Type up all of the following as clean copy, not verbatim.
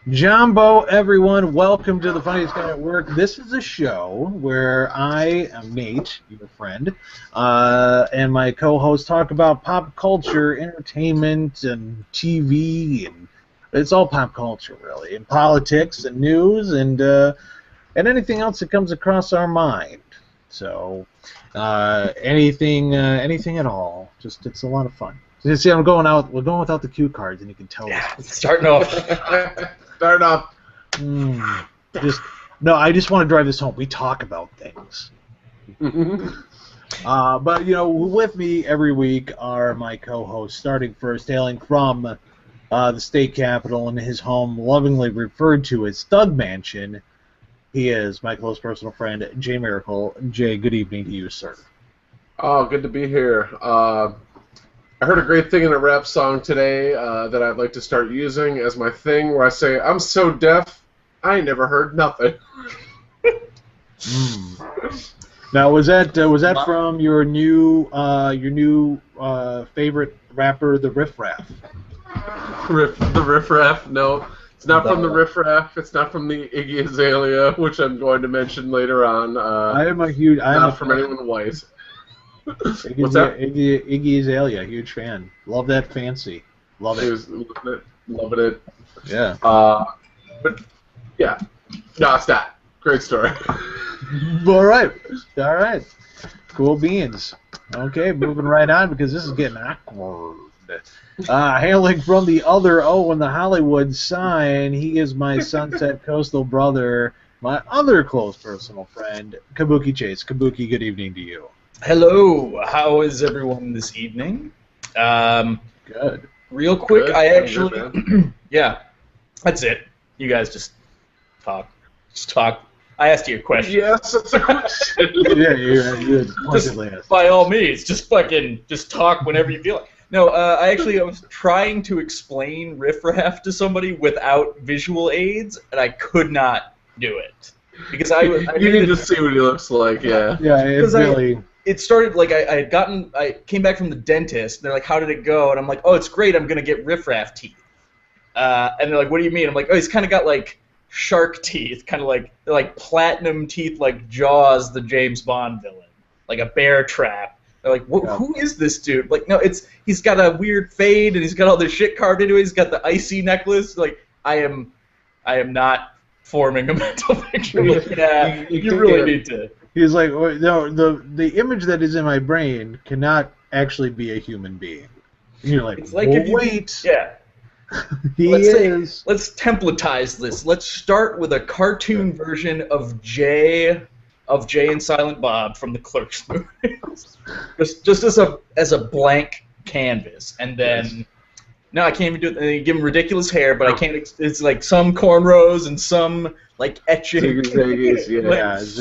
Jumbo, everyone, welcome to the Funniest Guy at Work. This is a show where I, Nate, your friend, and my co-host talk about pop culture, entertainment, and TV, and it's all pop culture, really, and politics, and news, and anything else that comes across our mind. So, anything at all. Just, it's a lot of fun. You see, we're going without the cue cards, and you can tell. Yeah, starting off. Start off. I just want to drive this home. We talk about things. But, with me every week are my co-hosts, starting first, hailing from the state capitol in his home, lovingly referred to as Thug Mansion. He is my close personal friend, Jay Miracle. Jay, good evening to you, sir. Oh, good to be here. I heard a great thing in a rap song today that I'd like to start using as my thing, where I say, "I'm so deaf, I ain't never heard nothing." Now, was that from your new favorite rapper, the Riffraff? The Riffraff? No, it's not from the Riffraff. It's not from the Iggy Azalea, which I'm going to mention later on. Not from anyone white. What's that? Iggy Azalea, huge fan. Love that fancy. Love it. Loving it. Yeah. But yeah, no, it's not. Great story. All right. Cool beans. Okay, moving right on because this is getting awkward. Hailing from the other O in the Hollywood sign, he is my Sunset Coastal brother, my other close personal friend, Kabuki Chase. Kabuki, good evening to you. Hello, how is everyone this evening? Good. Real quick, Good. I actually, yeah, that's it. You guys just talk. I asked you a question. Yes, it's a question. Yeah, you pointedly asked. By all means, just talk whenever you feel like. No, I was trying to explain Riffraff to somebody without visual aids, and I could not do it. Because you need to see what he looks like, yeah. Yeah, it's really... It started, like, I came back from the dentist, and they're like, how did it go? And I'm like, oh, it's great, I'm going to get Riffraff teeth. And they're like, what do you mean? I'm like, oh, he's kind of got, like, shark teeth, kind of like, they're like platinum teeth like Jaws, the James Bond villain. Like a bear trap. They're like, who is this dude? Like, no, he's got a weird fade, and he's got all this shit carved into it, he's got the icy necklace. Like, I am not forming a mental picture. Yeah, you really need to... He's like, no, the image that is in my brain cannot actually be a human being. And you're like, it's like wait. Yeah. Let's templatize this. Let's start with a cartoon version of Jay and Silent Bob from the Clerks movies. just as a blank canvas, and then no, I can't even do it. And you give him ridiculous hair, but I can't. It's like some cornrows and some like etching. Zigzags,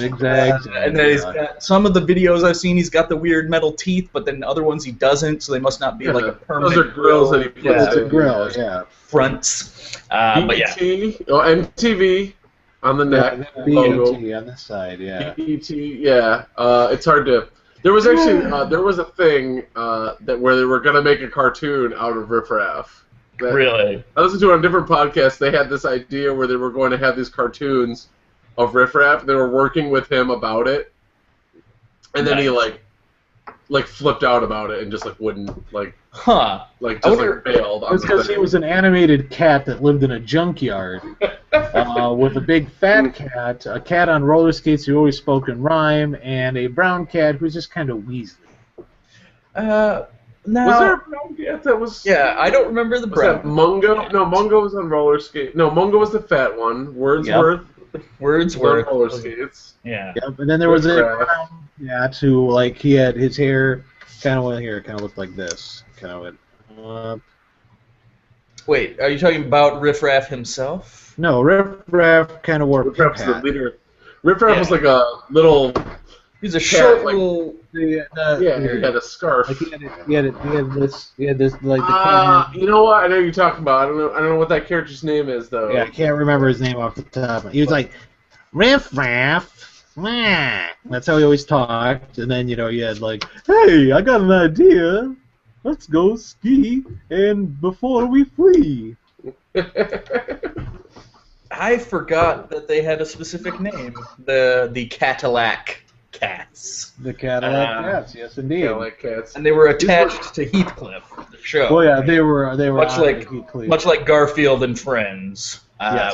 and then he's got some of the videos I've seen. He's got the weird metal teeth, but then other ones he doesn't. So they must not be like a permanent. Those are grills that he puts in. It's a grill, yeah. Fronts. But yeah. MTV on the neck. logo. BET on the side, yeah. BET, yeah. It's hard to. There was actually there was a thing where they were gonna make a cartoon out of Riffraff. Really? I listened to it on different podcasts. They had this idea where they were going to have these cartoons of Riffraff. They were working with him about it, and then he like flipped out about it and just like wouldn't bailed. It's because he was an animated cat that lived in a junkyard with a big fat cat, a cat on roller skates who always spoke in rhyme, and a brown cat who's just kind of Weasley. No. Was there a brown cat that was... Yeah, I don't remember the brown. Was that Mungo? No, Mungo was on roller skates. No, Mungo was the fat one. Wordsworth. Yep. Wordsworth. roller skates. Yeah. Yep, and then there was a brown cat who, like, he had his hair kind of looked like this. Kind of went up. Wait, are you talking about Riffraff himself? No, Riffraff kind of wore a Riffraff was the leader. Riffraff was like a little... He's a short little... he had a scarf. Like he had this like the you know what? I know who you're talking about. I don't know what that character's name is though. Yeah, I can't remember his name off the top. He was like Riffraff. That's how he always talked. And then he had like, hey, I got an idea. Let's go ski and before we flee. I forgot that they had a specific name. The Cadillac Cats. The Cadillac Cats, yes indeed. Cadillac Cats. And they were attached to Heathcliff, the show. Oh yeah, they were much like Garfield and Friends,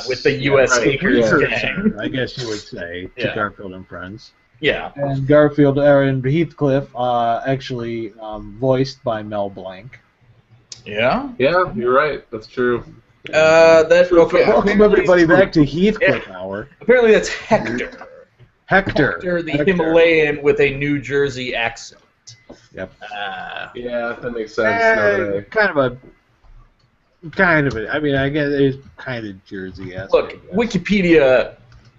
with the U.S. Sneakers gang. I guess you would say to Garfield and Friends. Yeah. And Garfield and Heathcliff, actually voiced by Mel Blanc. Yeah. Yeah, you're right. That's true. Welcome everybody back to Heathcliff Hour. Apparently that's Hector. Hector, the Himalayan with a New Jersey accent. Yep. Yeah, that makes sense. Kind of it. I mean, I guess it's kind of Jersey-esque. Look, Wikipedia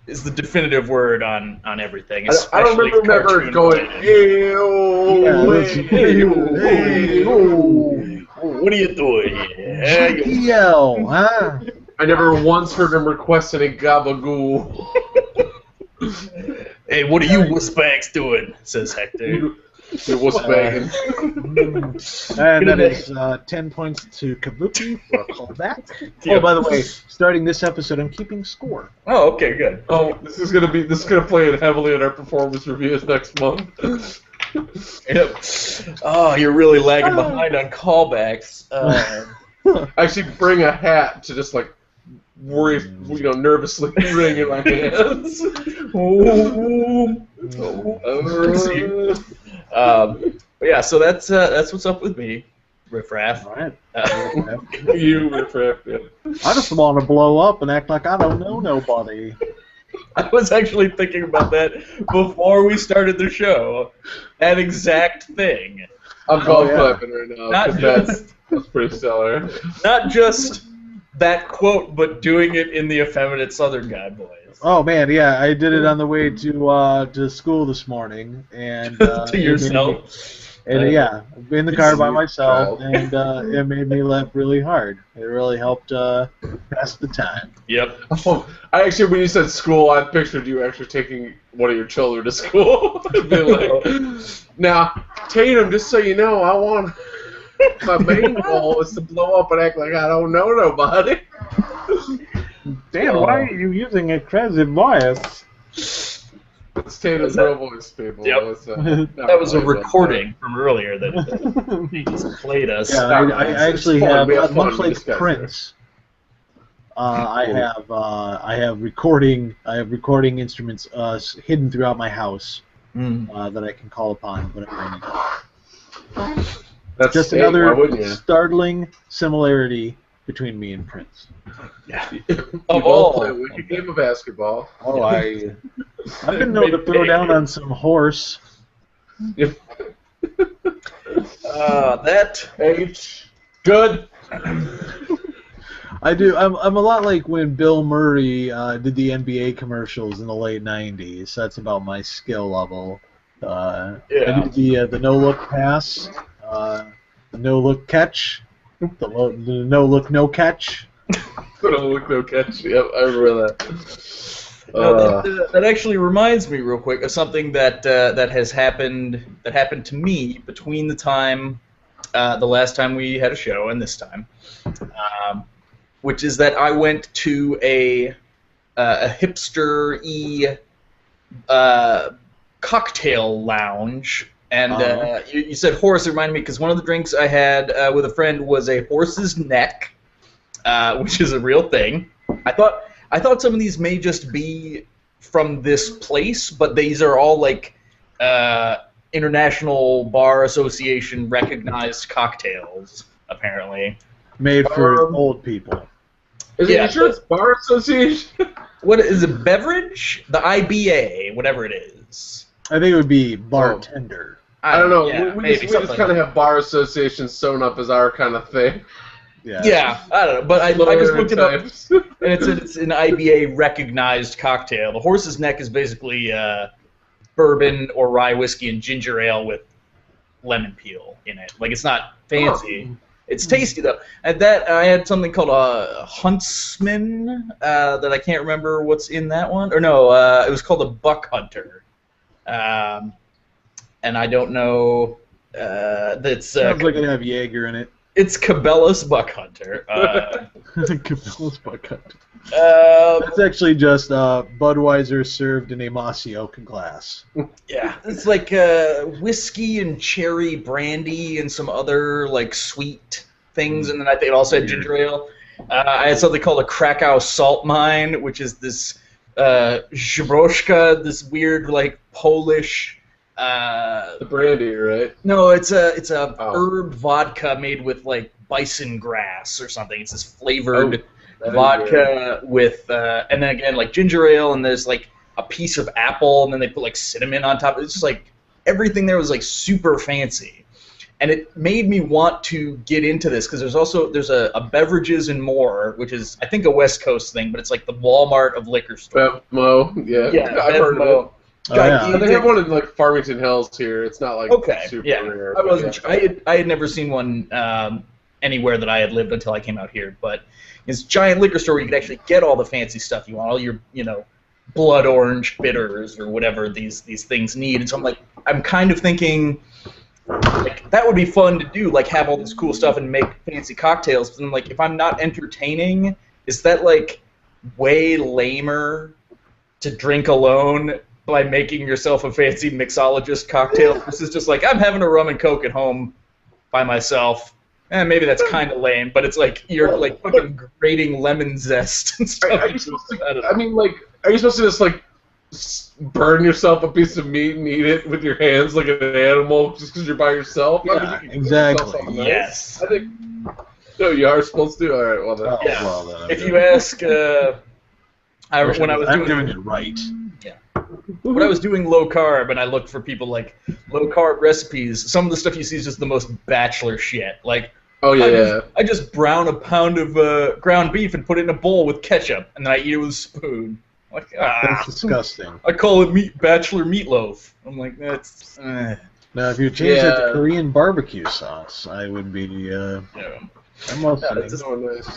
is the definitive word on everything. I don't remember going, what are you doing here? Yo, huh? I never once heard him requesting a gabagoo. Hey, what are you wussbags doing? Says Hector. You're wussbagging. And that is 10 points to Kabuki for a callback. Oh, by the way, starting this episode, I'm keeping score. Oh, okay, good. Oh, this is gonna play in heavily in our performance reviews next month. Yep. Oh, you're really lagging behind on callbacks. I actually bring a hat to just like worry, nervously ring in my hands. But yeah, so that's what's up with me, Riffraff. All right. You, Riffraff. Yeah. I just want to blow up and act like I don't know nobody. I was actually thinking about that before we started the show. That exact thing. I'm golf clapping right now because that's pretty stellar. Not just that quote, but doing it in the effeminate Southern guy voice. Oh man, yeah, I did it on the way to school this morning, and to yourself. And in the car by myself, and it made me laugh really hard. It really helped pass the time. Yep. Oh, when you said school, I pictured you actually taking one of your children to school. Now, Tatum, just so you know, I want my main goal is to blow up and act like I don't know nobody. Dan, why are you using a crazy voice? It's Tatum's real voice, people. Yep. That was a recording from earlier that he just played us. Yeah, I actually have, much like Prince. I have recording instruments hidden throughout my house that I can call upon whenever I need. That's just another startling similarity between me and Prince. Yeah. Of all, play a wicked game of basketball. Oh, I've been known to throw down on some horse. That H. Good. I do. I'm a lot like when Bill Murray did the NBA commercials in the late '90s. That's about my skill level. I did the no look pass, the no look catch, the no look no catch. No look no catch. Yep, I remember that. That actually reminds me real quick of something that has happened to me between the time the last time we had a show and this time, which is that I went to a hipster-y cocktail lounge, and you said horse. It reminded me because one of the drinks I had with a friend was a horse's neck, which is a real thing. I thought some of these may just be from this place, but these are all like International Bar Association recognized cocktails, apparently. Made for old people. Is it Insurance Bar Association? What is it? Beverage? The IBA, whatever it is. I think it would be bartender. I don't know. Yeah, we just kind of have bar associations sewn up as our kind of thing. Yeah, I don't know, but I just looked it up, and it's an IBA recognized cocktail. The horse's neck is basically bourbon or rye whiskey and ginger ale with lemon peel in it. Like, it's not fancy. It's tasty though. And that I had something called a Huntsman that I can't remember what's in that one. Or no, it was called a Buck Hunter. And I don't know. That's sounds like it have Jaeger in it. It's Cabela's Buck Hunter. Cabela's Buck Hunter. That's actually just Budweiser served in a mossy oak glass. Yeah, it's like whiskey and cherry brandy and some other like sweet things, and then I think it also had ginger ale. I had something called a Krakow Salt Mine, which is this Zbroszka, this weird like Polish. The brandy, right? No, it's a herb vodka made with like bison grass or something. It's this flavored vodka with, and then again like ginger ale, and there's like a piece of apple, and then they put like cinnamon on top. It's just like everything there was like super fancy, and it made me want to get into this because there's a Beverages and More, which is I think a West Coast thing, but it's like the Walmart of liquor stores. Bevmo, yeah, I've heard of it. They have one in like Farmington Hills here. It's not like super rare. I wasn't. Yeah. I had never seen one anywhere that I had lived until I came out here. But it's a giant liquor store where you can actually get all the fancy stuff you want, all your blood orange bitters or whatever these things need. And so I'm like, I'm kind of thinking like that would be fun to do, like have all this cool stuff and make fancy cocktails. But then like if I'm not entertaining, is that like way lamer to drink alone? By making yourself a fancy mixologist cocktail. This is just like, I'm having a rum and coke at home by myself. Maybe that's kind of lame, but it's like you're like fucking grating lemon zest and stuff. Are you supposed to just like burn yourself a piece of meat and eat it with your hands like an animal just because you're by yourself? Yeah, exactly. Nice. Yes. I think you are supposed to. All right. Well then. Yeah. Well, then if you ask, when I was doing it right. Yeah. When I was doing low carb and I looked for people like low carb recipes, some of the stuff you see is just the most bachelor shit. Like, I just brown a pound of ground beef and put it in a bowl with ketchup, and then I eat it with a spoon. Like, that's disgusting. I call it bachelor meatloaf. I'm like, that's. Now, if you change it to Korean barbecue sauce, I would be. That's so nice.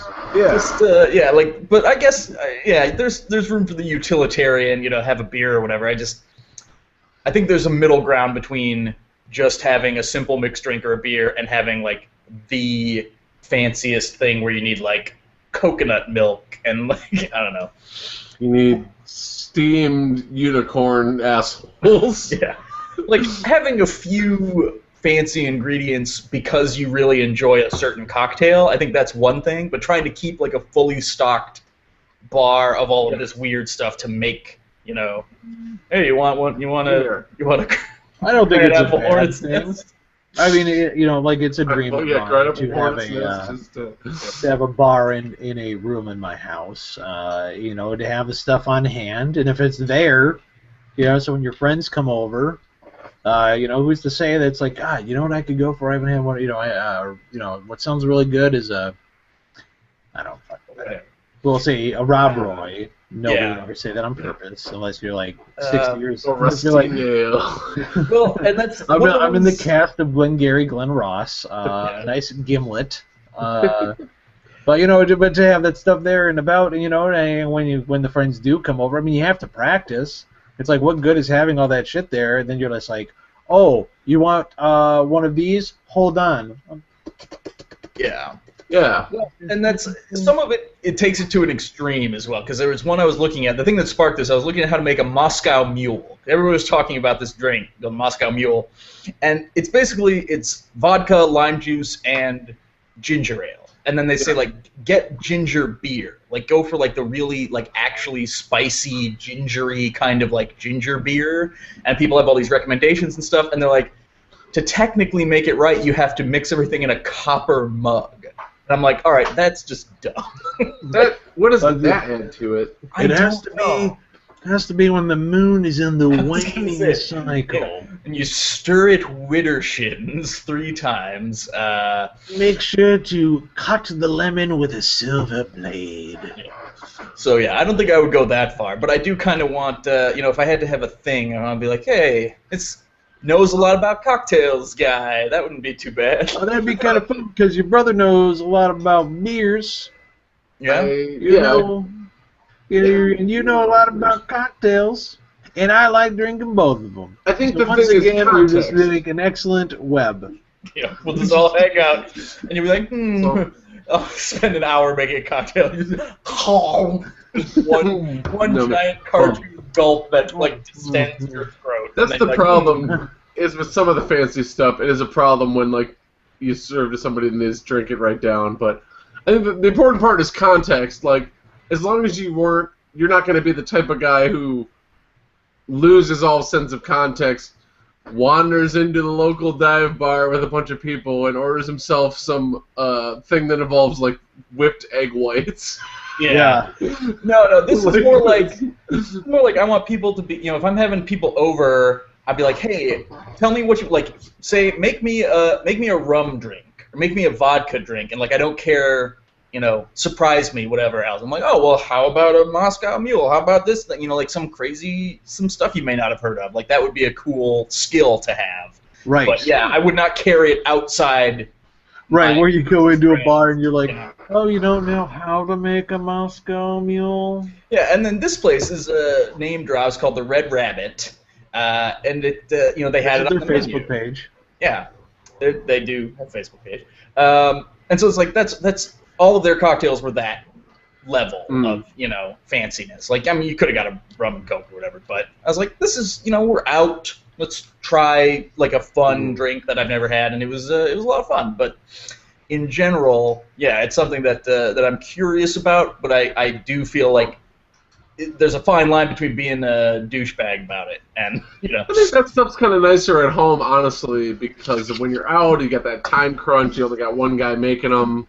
But I guess, there's room for the utilitarian, have a beer or whatever. I think there's a middle ground between just having a simple mixed drink or a beer and having, like, the fanciest thing where you need, like, coconut milk and, like, I don't know. You need steamed unicorn assholes. Yeah. Like, having a few fancy ingredients because you really enjoy a certain cocktail, I think that's one thing, but trying to keep like a fully stocked bar of all of this weird stuff to make, hey, you want one? You want a I don't think it's a bad thing. I mean, like it's a dream to have a bar in a room in my house, to have the stuff on hand, and if it's there, so when your friends come over, who's to say that it's like, God, you know what I could go for? I haven't had one. What sounds really good is I don't fucking. We'll say a Rob Roy. Nobody would ever say that on purpose, unless you're like 60 years old. Well, and that's. I'm in the cast of Glengarry Glen Ross. Nice gimlet. But but to have that stuff there and about, and when the friends do come over, I mean, you have to practice. It's like, what good is having all that shit there? And then you're just like, oh, you want one of these? Hold on. Yeah. Yeah. And that's some of it. It takes it to an extreme as well. Because there was one I was looking at. The thing that sparked this, I was looking at how to make a Moscow Mule. Everyone was talking about this drink, the Moscow Mule, and it's vodka, lime juice, and ginger ale. And then they say, like, get ginger beer. Like, go for, like, the really, like, actually spicy, gingery kind of, like, ginger beer. And people have all these recommendations and stuff. And they're like, to technically make it right, you have to mix everything in a copper mug. And I'm like, all right, that's just dumb. What does that add to it? It has to be when the moon is in the waning cycle. Yeah. And you stir it widdershins 3 times. Make sure to cut the lemon with a silver blade. Yeah. So, I don't think I would go that far. But I do kind of want, if I had to have a thing, I'd be like, hey, knows a lot about cocktails guy. That wouldn't be too bad. Oh, that'd be kind of fun, because your brother knows a lot about beers. Yeah? You know a lot about cocktails. And I like drinking both of them. I think so once again, we just make an excellent web. we'll just all hang out, and you'll be like, I'll spend an hour making a cocktail. One giant cartoon gulp that like distends your throat. That's the problem. Is with some of the fancy stuff, it is a problem when like you serve to somebody and they just drink it right down. But I think the important part is context. Like, as long as you're not going to be the type of guy who loses all sense of context, wanders into the local dive bar with a bunch of people and orders himself some thing that involves like whipped egg whites. Yeah. No, this is more like I want people to be, if I'm having people over, I'd be like, hey, tell me what you like. Say, make me a rum drink or make me a vodka drink, and like I don't care, surprise me, whatever else. I'm like, oh well, how about a Moscow Mule? How about this thing? Like some stuff you may not have heard of. Like that would be a cool skill to have. Right. But yeah, I would not carry it outside. Right, where you go into a bar and you're like, oh, you don't know how to make a Moscow Mule? Yeah, and then this place is a name drop. It's called the Red Rabbit. And it, they had it on their the Facebook menu. page. Yeah, they do have a Facebook page. And so it's like that's all of their cocktails were that level of fanciness. Like, I mean, you could have got a rum and coke or whatever, but I was like, this is we're out. Let's try like a fun drink that I've never had, and it was a lot of fun. But in general, yeah, it's something that I'm curious about, but I do feel like there's a fine line between being a douchebag about it and I think that stuff's kind of nicer at home, honestly, because when you're out, you got that time crunch. You only got one guy making them.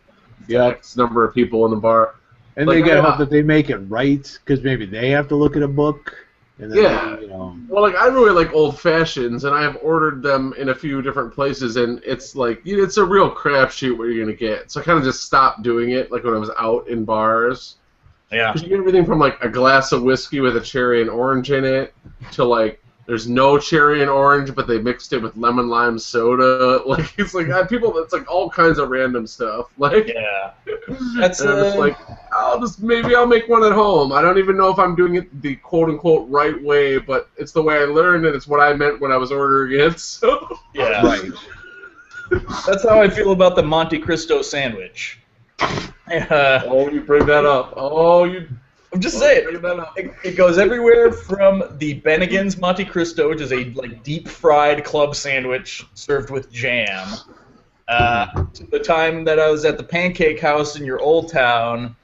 Yeah, X number of people in the bar, and they gotta hope that they make it right, because maybe they have to look at a book. And then Well, like I really like old fashions, and I have ordered them in a few different places, and it's like it's a real crapshoot what you're gonna get. So I kind of just stopped doing it, like when I was out in bars. Yeah. Because you get everything from like a glass of whiskey with a cherry and orange in it to like there's no cherry and orange, but they mixed it with lemon lime soda. Like it's like it's like all kinds of random stuff. Like that's like maybe I'll make one at home. I don't even know if I'm doing it the quote unquote right way, but it's the way I learned and it's what I meant when I was ordering it. So right. That's how I feel about the Monte Cristo sandwich. You bring that up. I'm just saying, it goes everywhere from the Bennigan's Monte Cristo, which is a like deep-fried club sandwich served with jam, to the time that I was at the Pancake House in your old town,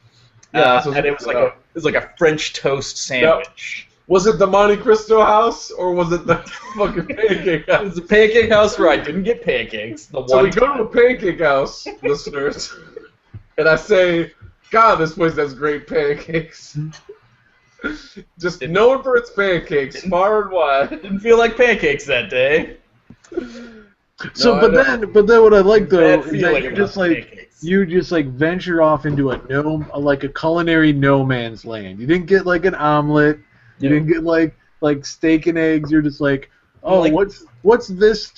and it was like a French toast sandwich. Yep. Was it the Monte Cristo house, or was it the fucking Pancake House? It was the Pancake House where I didn't get pancakes. So we go to the Pancake House, listeners, and I say, God, this place has great pancakes. Just known for its pancakes, far and wide. Didn't feel like pancakes that day. So, but then what I like though is that you just venture off into a culinary no man's land. You didn't get like an omelet. You didn't get like steak and eggs. You're just like, oh, what's this?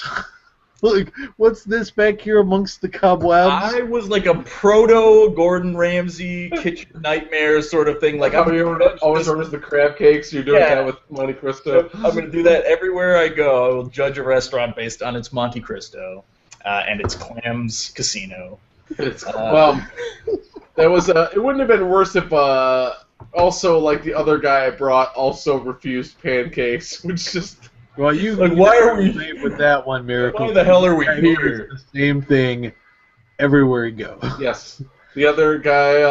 Like, what's this back here amongst the cobwebs? I was like a proto Gordon Ramsay kitchen nightmare sort of thing. Like, always orders the crab cakes. You're doing that with Monte Cristo. I'm going to do that everywhere I go. I will judge a restaurant based on its Monte Cristo and its Clams Casino. Well, that was it wouldn't have been worse if also like the other guy I brought also refused pancakes, which just. Well, why are we with that one, Miracle? Why the hell are we here? The same thing everywhere you go. Yes. The other guy,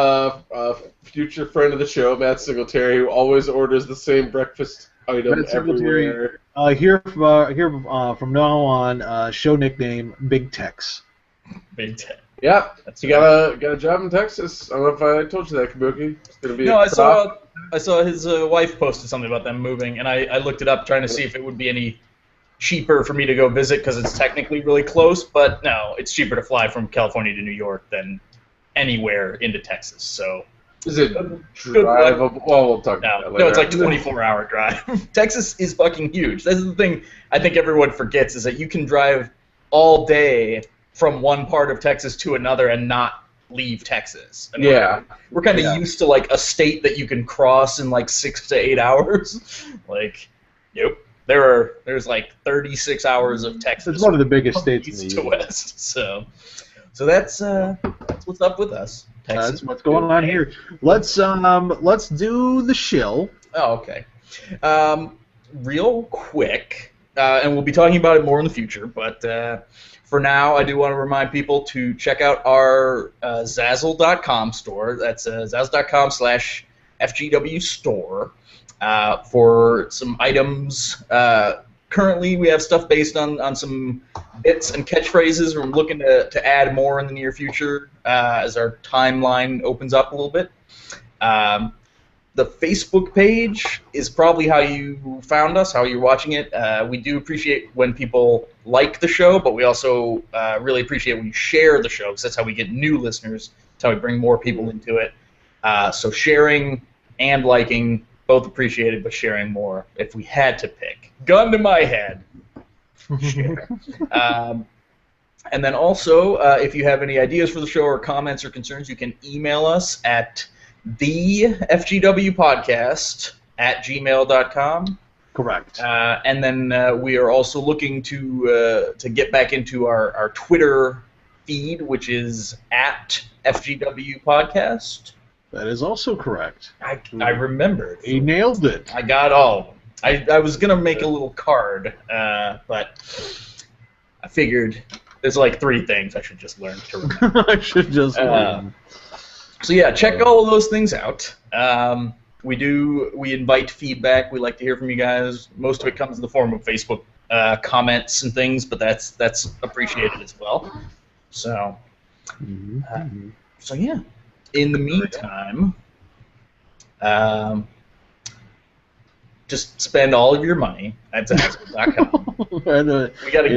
future friend of the show, Matt Singletary, who always orders the same breakfast item everywhere. Here from now on, show nickname Big Tex. Big Tex. Yep. You got a job in Texas. I don't know if I told you that, Kabuki. It's gonna be. No, I saw his wife posted something about them moving, and I looked it up trying to see if it would be any cheaper for me to go visit because it's technically really close. But no, it's cheaper to fly from California to New York than anywhere into Texas. So is it drivable? Well, we'll talk about that later. No, it's like 24-hour drive. Texas is fucking huge. This is the thing I think everyone forgets is that you can drive all day from one part of Texas to another and not leave Texas. I mean, we're kind of used to like a state that you can cross in like 6 to 8 hours. Like, nope. there's like 36 hours of Texas. It's one of the biggest states in the east to west. So that's what's up with us. Texas. That's what's going on here. Let's do the shill. Oh, okay. Real quick, and we'll be talking about it more in the future, but for now, I do want to remind people to check out our Zazzle.com store. That's Zazzle.com/FGW store for some items. Currently, we have stuff based on some bits and catchphrases. We're looking to add more in the near future as our timeline opens up a little bit. The Facebook page is probably how you found us, how you're watching it. We do appreciate when people like the show, but we also really appreciate when you share the show, because that's how we get new listeners. That's how we bring more people into it. So sharing and liking, both appreciated, but sharing more if we had to pick. Gun to my head. Share. And then also, if you have any ideas for the show or comments or concerns, you can email us at thefgwpodcast@gmail.com. Correct. And then we are also looking to get back into our Twitter feed, which is at FGW Podcast. That is also correct. I remembered. He nailed it. I got all of them. I was going to make a little card, but I figured there's like 3 things I should just learn to remember. I should just learn. So yeah, check all of those things out. We invite feedback. We like to hear from you guys. Most of it comes in the form of Facebook comments and things, but that's appreciated as well. So, so yeah. In the meantime, just spend all of your money at Zazzle.com. We gotta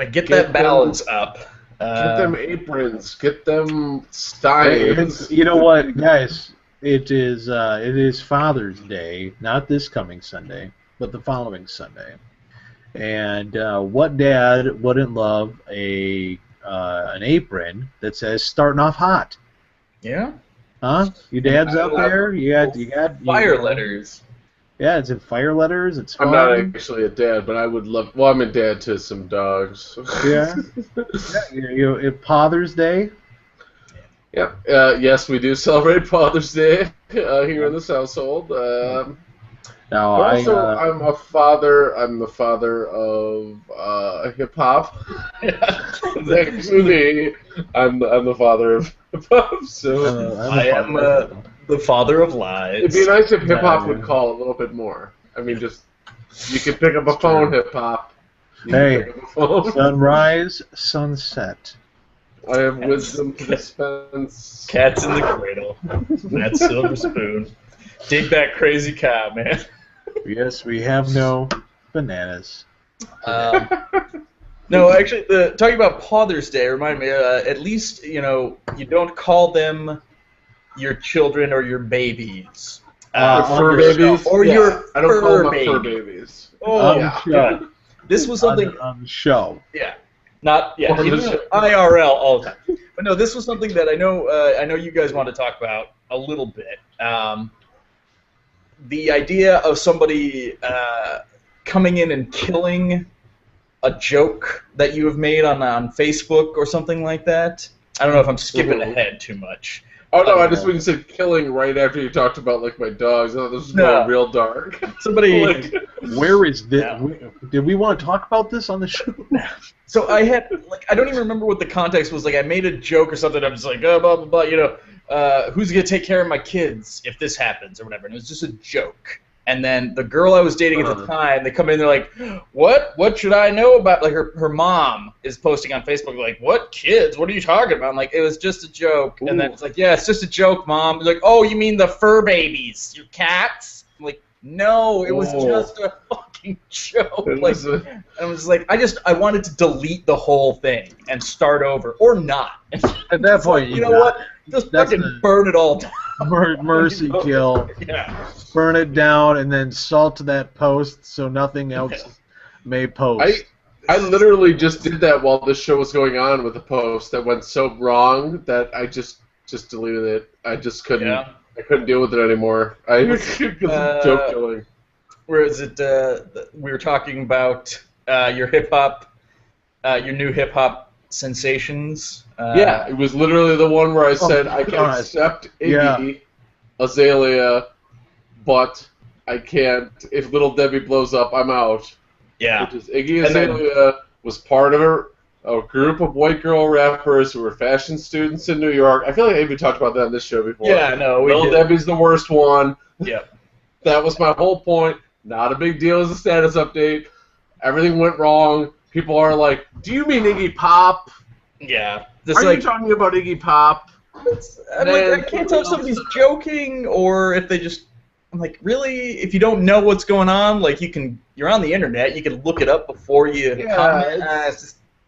get that balance up. Get them aprons. Get them steins. You know what, guys? It is Father's Day, not this coming Sunday, but the following Sunday. And what dad wouldn't love an apron that says "Starting Off Hot"? Yeah. Huh? Your dad's out there. You got fire letters. Yeah, it's in fire letters. It's fun. I'm not actually a dad, but I would love. Well, I'm a dad to some dogs. Yeah. It's Father's Day. Yeah. Yes, we do celebrate Father's Day here in this household. Now, I'm a father. I'm the father of hip hop. Actually, I'm the father of hip hop. So I am the father of lies. It'd be nice if hip hop would call a little bit more. I mean, just you can pick up a phone, hip hop. Hey, sunrise, sunset. I have wisdom to dispense. Cats in the cradle. That silver spoon. Dig that crazy cow, man. Yes, we have no bananas. No, actually, talking about Father's Day reminded me. At least you don't call them your children or your babies. Fur babies, or your I don't call them baby. fur babies. Oh yeah. This was something on the show. Yeah. Not IRL all the time. But no, this was something that I know you guys want to talk about a little bit. The idea of somebody coming in and killing a joke that you have made on Facebook or something like that. I don't know if I'm skipping ahead too much. Oh no, I just when you said killing right after you talked about like my dogs. I thought this was going real dark. Somebody, where is this? Did we want to talk about this on the show? So I had I don't even remember what the context was. Like I made a joke or something. I'm just like blah blah blah. Who's gonna take care of my kids if this happens or whatever? And it was just a joke. And then the girl I was dating at the time, they come in, they're like, what should I know about, like, her mom is posting on Facebook, like, what kids? What are you talking about? I'm like, it was just a joke. Ooh. And then it's like, yeah, it's just a joke, Mom. Like, oh, you mean the fur babies, your cats? I'm like, no, it was just a fucking joke. Like, I was like, I wanted to delete the whole thing and start over, or not. At that point, you know what? Just fucking burn it all down. Mercy kill. Yeah. Burn it down and then salt that post so nothing else may post. I literally just did that while this show was going on with a post that went so wrong that I just deleted it. I just couldn't. Yeah. I couldn't deal with it anymore. Because of joke killing. where is it? We were talking about your hip hop, your new hip hop sensations. Yeah, it was literally the one where I said I can accept Iggy Azalea, but I can't. If Little Debbie blows up, I'm out. Yeah. Which is Iggy Azalea was part of a group of white girl rappers who were fashion students in New York. I feel like I even talked about that on this show before. Yeah, no, we Little did. Debbie's the worst one. Yep. That was my whole point. Not a big deal as a status update. Everything went wrong. People are like, do you mean Iggy Pop? Yeah. Are you talking about Iggy Pop? I can't tell if somebody's joking or if they just... I'm like, really? If you don't know what's going on, like you're on the internet, you can look it up before you comment.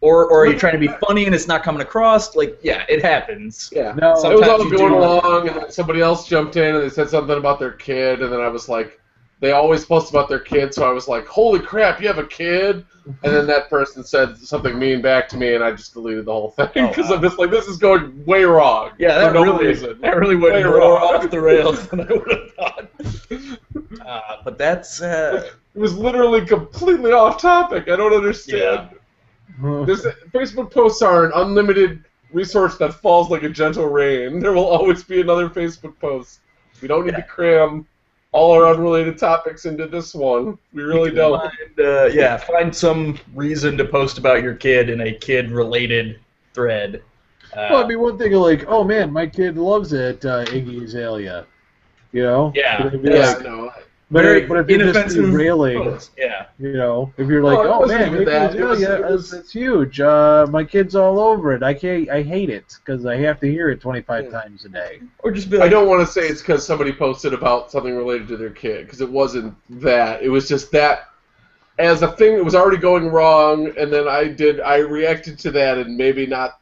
Or are you trying to be funny and it's not coming across? Like, yeah, it happens. Yeah. No, it was all going along, and then somebody else jumped in and they said something about their kid, and then I was like, they always post about their kid, so I was like, holy crap, you have a kid? And then that person said something mean back to me, and I just deleted the whole thing because I'm just like, this is going way wrong. Yeah, that really went more off the rails than I would have thought. But that's... It was literally completely off topic. I don't understand. This Facebook posts are an unlimited resource that falls like a gentle rain. There will always be another Facebook post. We don't need to cram all our unrelated topics into this one. We really don't. Find some reason to post about your kid in a kid-related thread. Well, I mean, one thing like, oh man, my kid loves it, Iggy Azalea. You know? Yeah. But if you're just railing, yeah. You know, if you're like, oh man, it's huge. My kid's all over it. I hate it because I have to hear it 25 times a day. Or just be like, I don't want to say it's because somebody posted about something related to their kid, because it wasn't that. It was just that as a thing that was already going wrong, and then I reacted to that in maybe not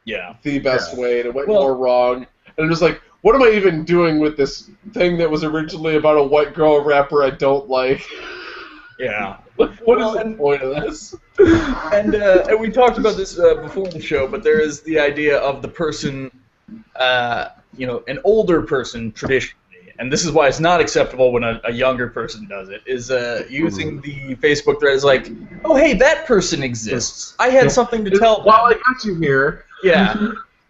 the best way, and it went more wrong. And I'm just like, what am I even doing with this thing that was originally about a white girl rapper I don't like? Yeah. What is the point of this? And we talked about this before the show, but there is the idea of the person, an older person traditionally, and this is why it's not acceptable when a younger person does it, is using the Facebook thread as like, oh, hey, that person exists. I had something to tell them. While I got you here. Yeah.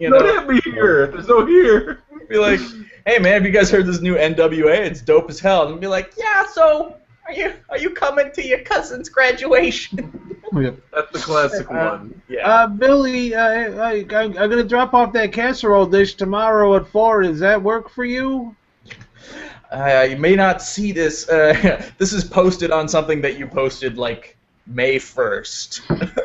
Don't have me here. There's no here. Be like, hey man, have you guys heard this new NWA? It's dope as hell. And be like, yeah. So, are you coming to your cousin's graduation? That's the classic one. Yeah. Billy, I'm gonna drop off that casserole dish tomorrow at 4. Does that work for you? You may not see this. This is posted on something that you posted like May 1st.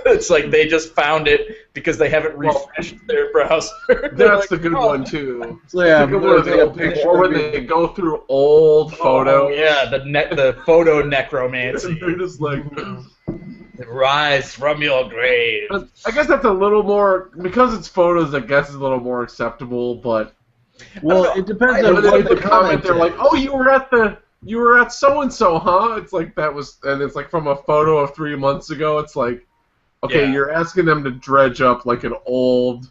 It's like they just found it because they haven't refreshed their browser. That's the good one too. So yeah, or when they go through old photos. Yeah, the photo necromancy. They're just like, rise from your grave. I guess that's a little more, because it's photos. I guess it's a little more acceptable, but it depends on what the comment. They're like, oh, you were at so and so, huh? It's like that was, and it's like from a photo of 3 months ago. It's like, okay, you're asking them to dredge up like an old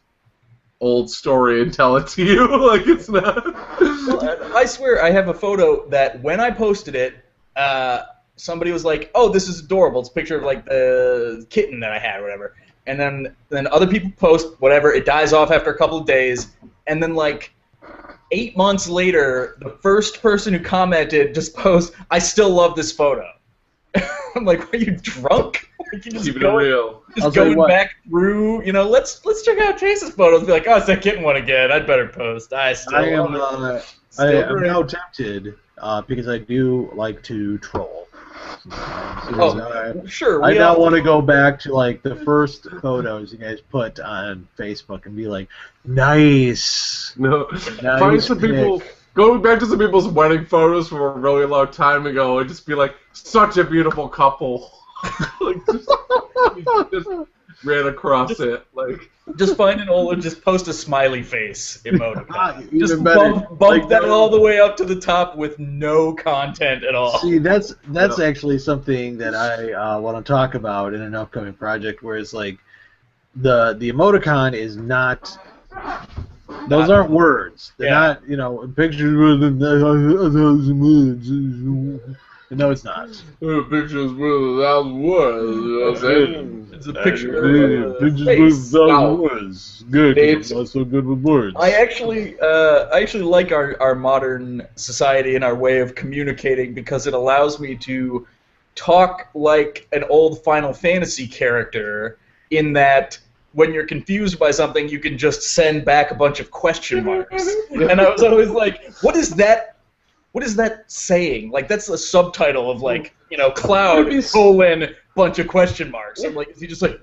story and tell it to you. Like it's not. Well, I swear I have a photo that when I posted it, somebody was like, "Oh, this is adorable." It's a picture of like the kitten that I had, or whatever. And then other people post whatever. It dies off after a couple of days, and then like 8 months later, the first person who commented just posts, "I still love this photo." I'm like, are you drunk? Like, you keep it real. Just going back through, let's check out Chase's photos. Be like, oh, it's that kitten one again. I'd better post. I am now tempted because I do like to troll. Sure. I now want to go back to like the first photos you guys put on Facebook and be like, nice. No, find some people. Go back to some people's wedding photos from a really long time ago and just be like, such a beautiful couple. Like, just ran across it. Like, just find an old and just post a smiley face emoticon. Just bump like that all the way up to the top with no content at all. See, that's actually something that I want to talk about in an upcoming project, where it's like the emoticon is not. Those aren't words. They're not, pictures with 1,000 words. No, it's not. A picture's worth 1,000 words. You know what I'm saying? It's a picture of Pictures face. worth 1,000 words. Good, 'cause I'm not so good with words. I actually like our modern society and our way of communicating because it allows me to talk like an old Final Fantasy character in that when you're confused by something, you can just send back a bunch of question marks. And I was always like, what is that saying? Like, that's the subtitle of, like, you know, Cloud, bunch of question marks. I'm like, is he just like...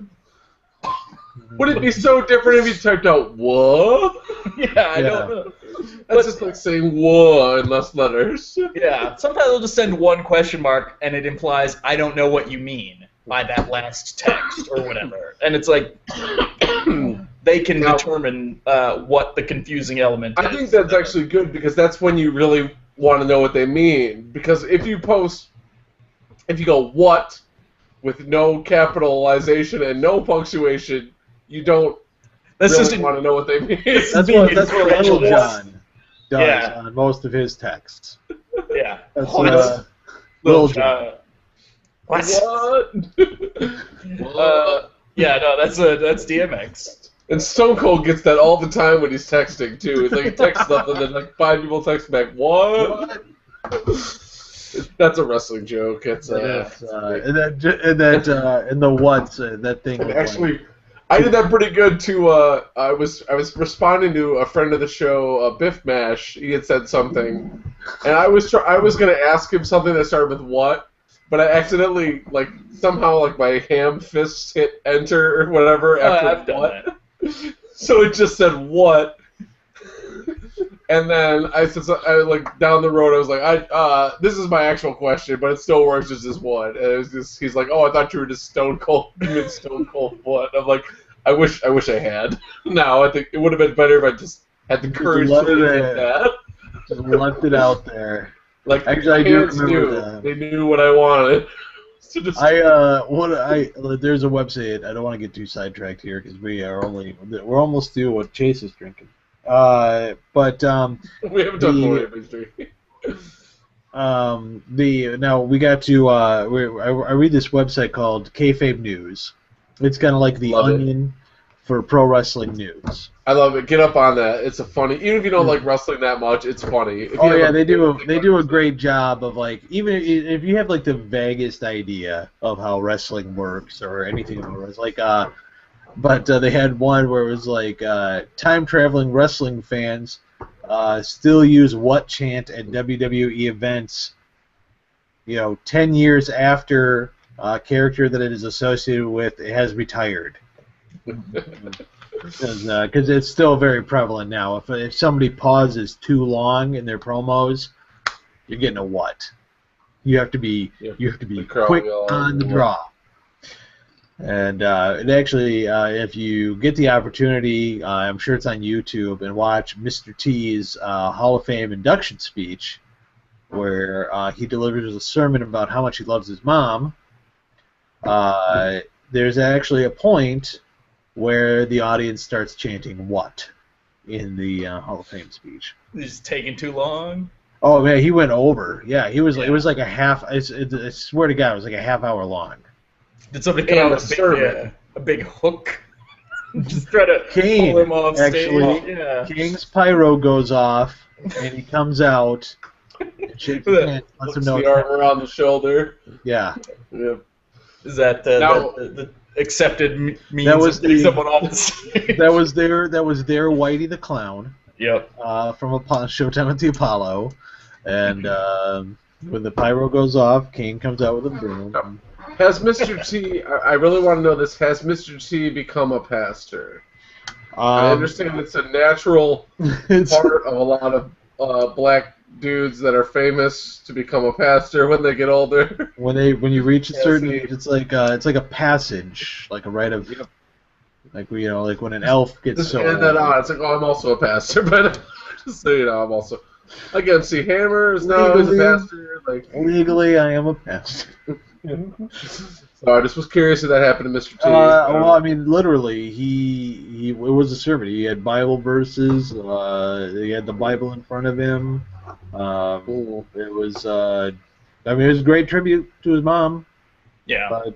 Would it be so different if you typed out, what? Yeah, I don't know. That's just like saying what in less letters. Yeah, sometimes I'll just send one question mark, and it implies, I don't know what you mean by that last text, or whatever. And it's like, they can determine what the confusing element is. I think that's actually good, because that's when you really want to know what they mean. Because if you go, what, with no capitalization and no punctuation, you don't really want to know what they mean. That's what Little John does on most of his texts. Yeah. That's Little John. What? Yeah, no, that's DMX. And Stone Cold gets that all the time when he's texting too. It's like he texts something, and then like 5 people text back, what? That's a wrestling joke. It's and the what that thing. And actually, I did that pretty good too. I was responding to a friend of the show, Biff Mash. He had said something, and I was gonna ask him something that started with what, but I accidentally somehow my ham fists hit enter or whatever after what. So it just said what. And then I said, down the road, I was like, this is my actual question, but it still works just as one. And it was just, he's like, oh, I thought you were just Stone Cold what? I'm like, I wish I had. No, I think it would have been better if I just had the courage to do that. Just left it out there. Actually, I do remember that. They knew what I wanted. So there's a website. I don't want to get too sidetracked here because we're almost through what Chase is drinking. But we haven't done more history. Now we got to I read this website called Kayfabe News. It's kind of like the Onion for pro wrestling news. I love it. Get up on that. It's a funny. Even if you don't like wrestling that much, it's funny. They do a great job of even if you have the vaguest idea of how wrestling works or anything about wrestling, but they had one where it was time-traveling wrestling fans still use what chant at WWE events, 10 years after a character that it is associated with has retired. Because it's still very prevalent now. If somebody pauses too long in their promos, you're getting a what. You have to be quick on the draw. And it actually, if you get the opportunity, I'm sure it's on YouTube, and watch Mr. T's Hall of Fame induction speech, where he delivers a sermon about how much he loves his mom. There's actually a point where the audience starts chanting "what" in the Hall of Fame speech. Is it taking too long? Oh man, he went over. Yeah, he was. Yeah. It was like a half. I swear to God, it was like a half hour long. Did somebody come out with a big hook? Just try to pull him off stage. Yeah. King's pyro goes off, and he comes out. And shakes his hand, lets him know the arm around the shoulder. Yeah. Yep. Is that the accepted means of getting someone off the stage? That was their Whitey the Clown. Yep. From Showtime at the Apollo, and when the pyro goes off, King comes out with a broom. Has Mr. T? I really want to know this. Has Mr. T become a pastor? I understand it's a natural part of a lot of black dudes that are famous to become a pastor when they get older. When you reach a certain age, it's like a passage, like a rite of, like when an elf gets just add that on. It's like, oh, I'm also a pastor, but just so you know, I'm also like MC Hammer is now a pastor. Legally, I am a pastor. So I just was curious if that happened to Mr. T. Well, I mean, literally, it was a sermon. He had Bible verses. He had the Bible in front of him. It was I mean, it was a great tribute to his mom. Yeah. But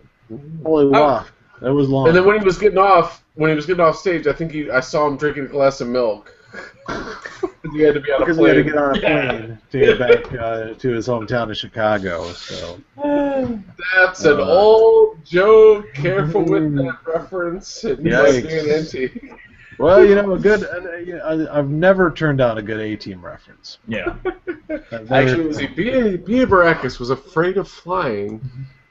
holy wow, that was long. And then when he was getting off stage, I saw him drinking a glass of milk. He had to be on a plane. Because he had to get on a plane to get back to his hometown of Chicago. So that's an old joke. Careful with that reference. It might be an antique. Well, you know, I've never turned down a good A-Team reference. Yeah. Actually, B.A. Baracus was afraid of flying,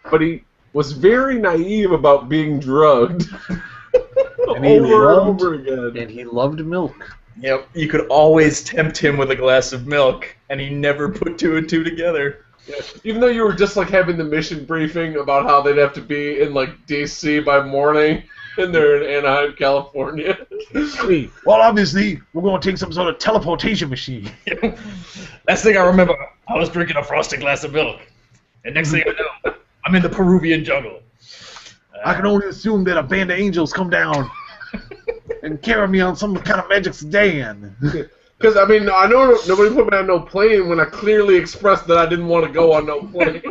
but he was very naive about being drugged. And over again. And he loved milk. Yep, you could always tempt him with a glass of milk, and he never put two and two together. Yeah. Even though you were just like having the mission briefing about how they'd have to be in like D.C. by morning, and they're in Anaheim, California. Well, obviously, we're going to take some sort of teleportation machine. Last thing I remember, I was drinking a frosted glass of milk, and next thing I know, I'm in the Peruvian jungle. I can only assume that a band of angels come down and carry me on some kind of magic sedan. Because, I mean, I know nobody put me on no plane when I clearly expressed that I didn't want to go on no plane.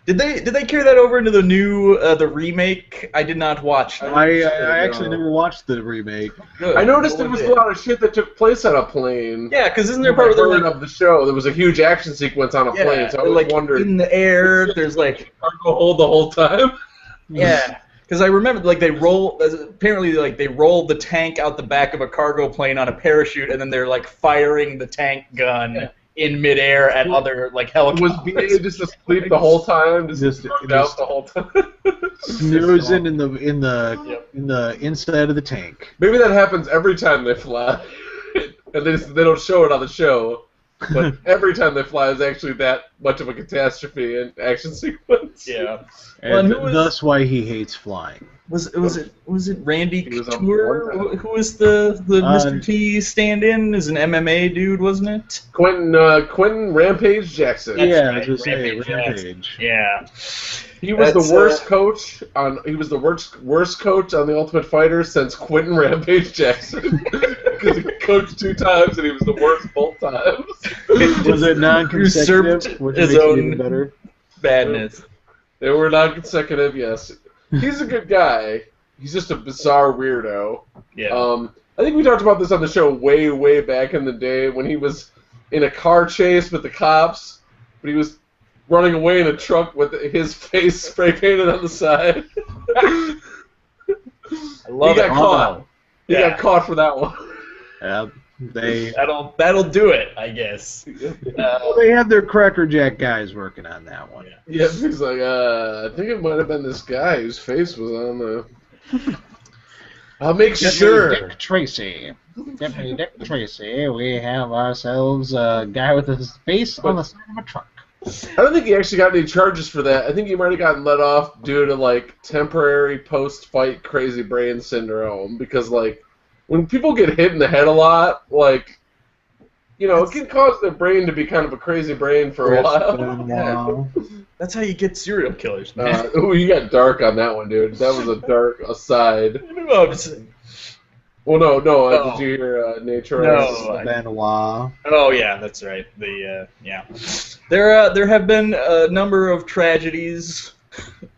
Did they carry that over into the new the remake? I did not watch. I actually never watched the remake. Good. I noticed there was a lot of shit that took place on a plane. Yeah, because isn't there part of the show? There was a huge action sequence on a plane. So I was wondering, in the air, there's like cargo hold the whole time. Yeah. Because I remember, like, they rolled the tank out the back of a cargo plane on a parachute, and then they're, like, firing the tank gun in midair at other, like, helicopters. Was BA just asleep the whole time? Just out the whole time? Snoozing in the inside of the tank. Maybe that happens every time they fly, and they don't show it on the show. But every time they fly is actually that much of a catastrophe and action sequence. Yeah. And that's why he hates flying. Was it Randy Couture? Who was the Mr. T stand-in? Is an MMA dude, wasn't it? Quentin Rampage Jackson. Yeah, I was saying Rampage. Yeah. He was the worst coach on. He was the worst coach on The Ultimate Fighter since Quentin Rampage Jackson. Because he coached 2 times and he was the worst both times. Was it non-consecutive? Usurped his own better? Badness. They were non-consecutive. Yes, he's a good guy. He's just a bizarre weirdo. Yeah. I think we talked about this on the show way back in the day when he was in a car chase with the cops, but he was running away in a truck with his face spray painted on the side. I love he got caught. He got caught for that one. Yeah, that'll do it, I guess. Well, they had their Cracker Jack guys working on that one. Yeah, he's like, I think it might have been this guy whose face was on the. I'll make sure. Dick Tracy. Deputy Dick Tracy. We have ourselves a guy with his face on the side of a truck. I don't think he actually got any charges for that. I think he might have gotten let off due to like temporary post-fight crazy brain syndrome because like when people get hit in the head a lot, like it can cause their brain to be kind of a crazy brain for a while. Yeah. That's how you get serial killers, man. You got dark on that one, dude. That was a dark aside. No, I'm just saying. Well, no. Did you hear Nature? No, Benoit. Oh yeah, that's right. There have been a number of tragedies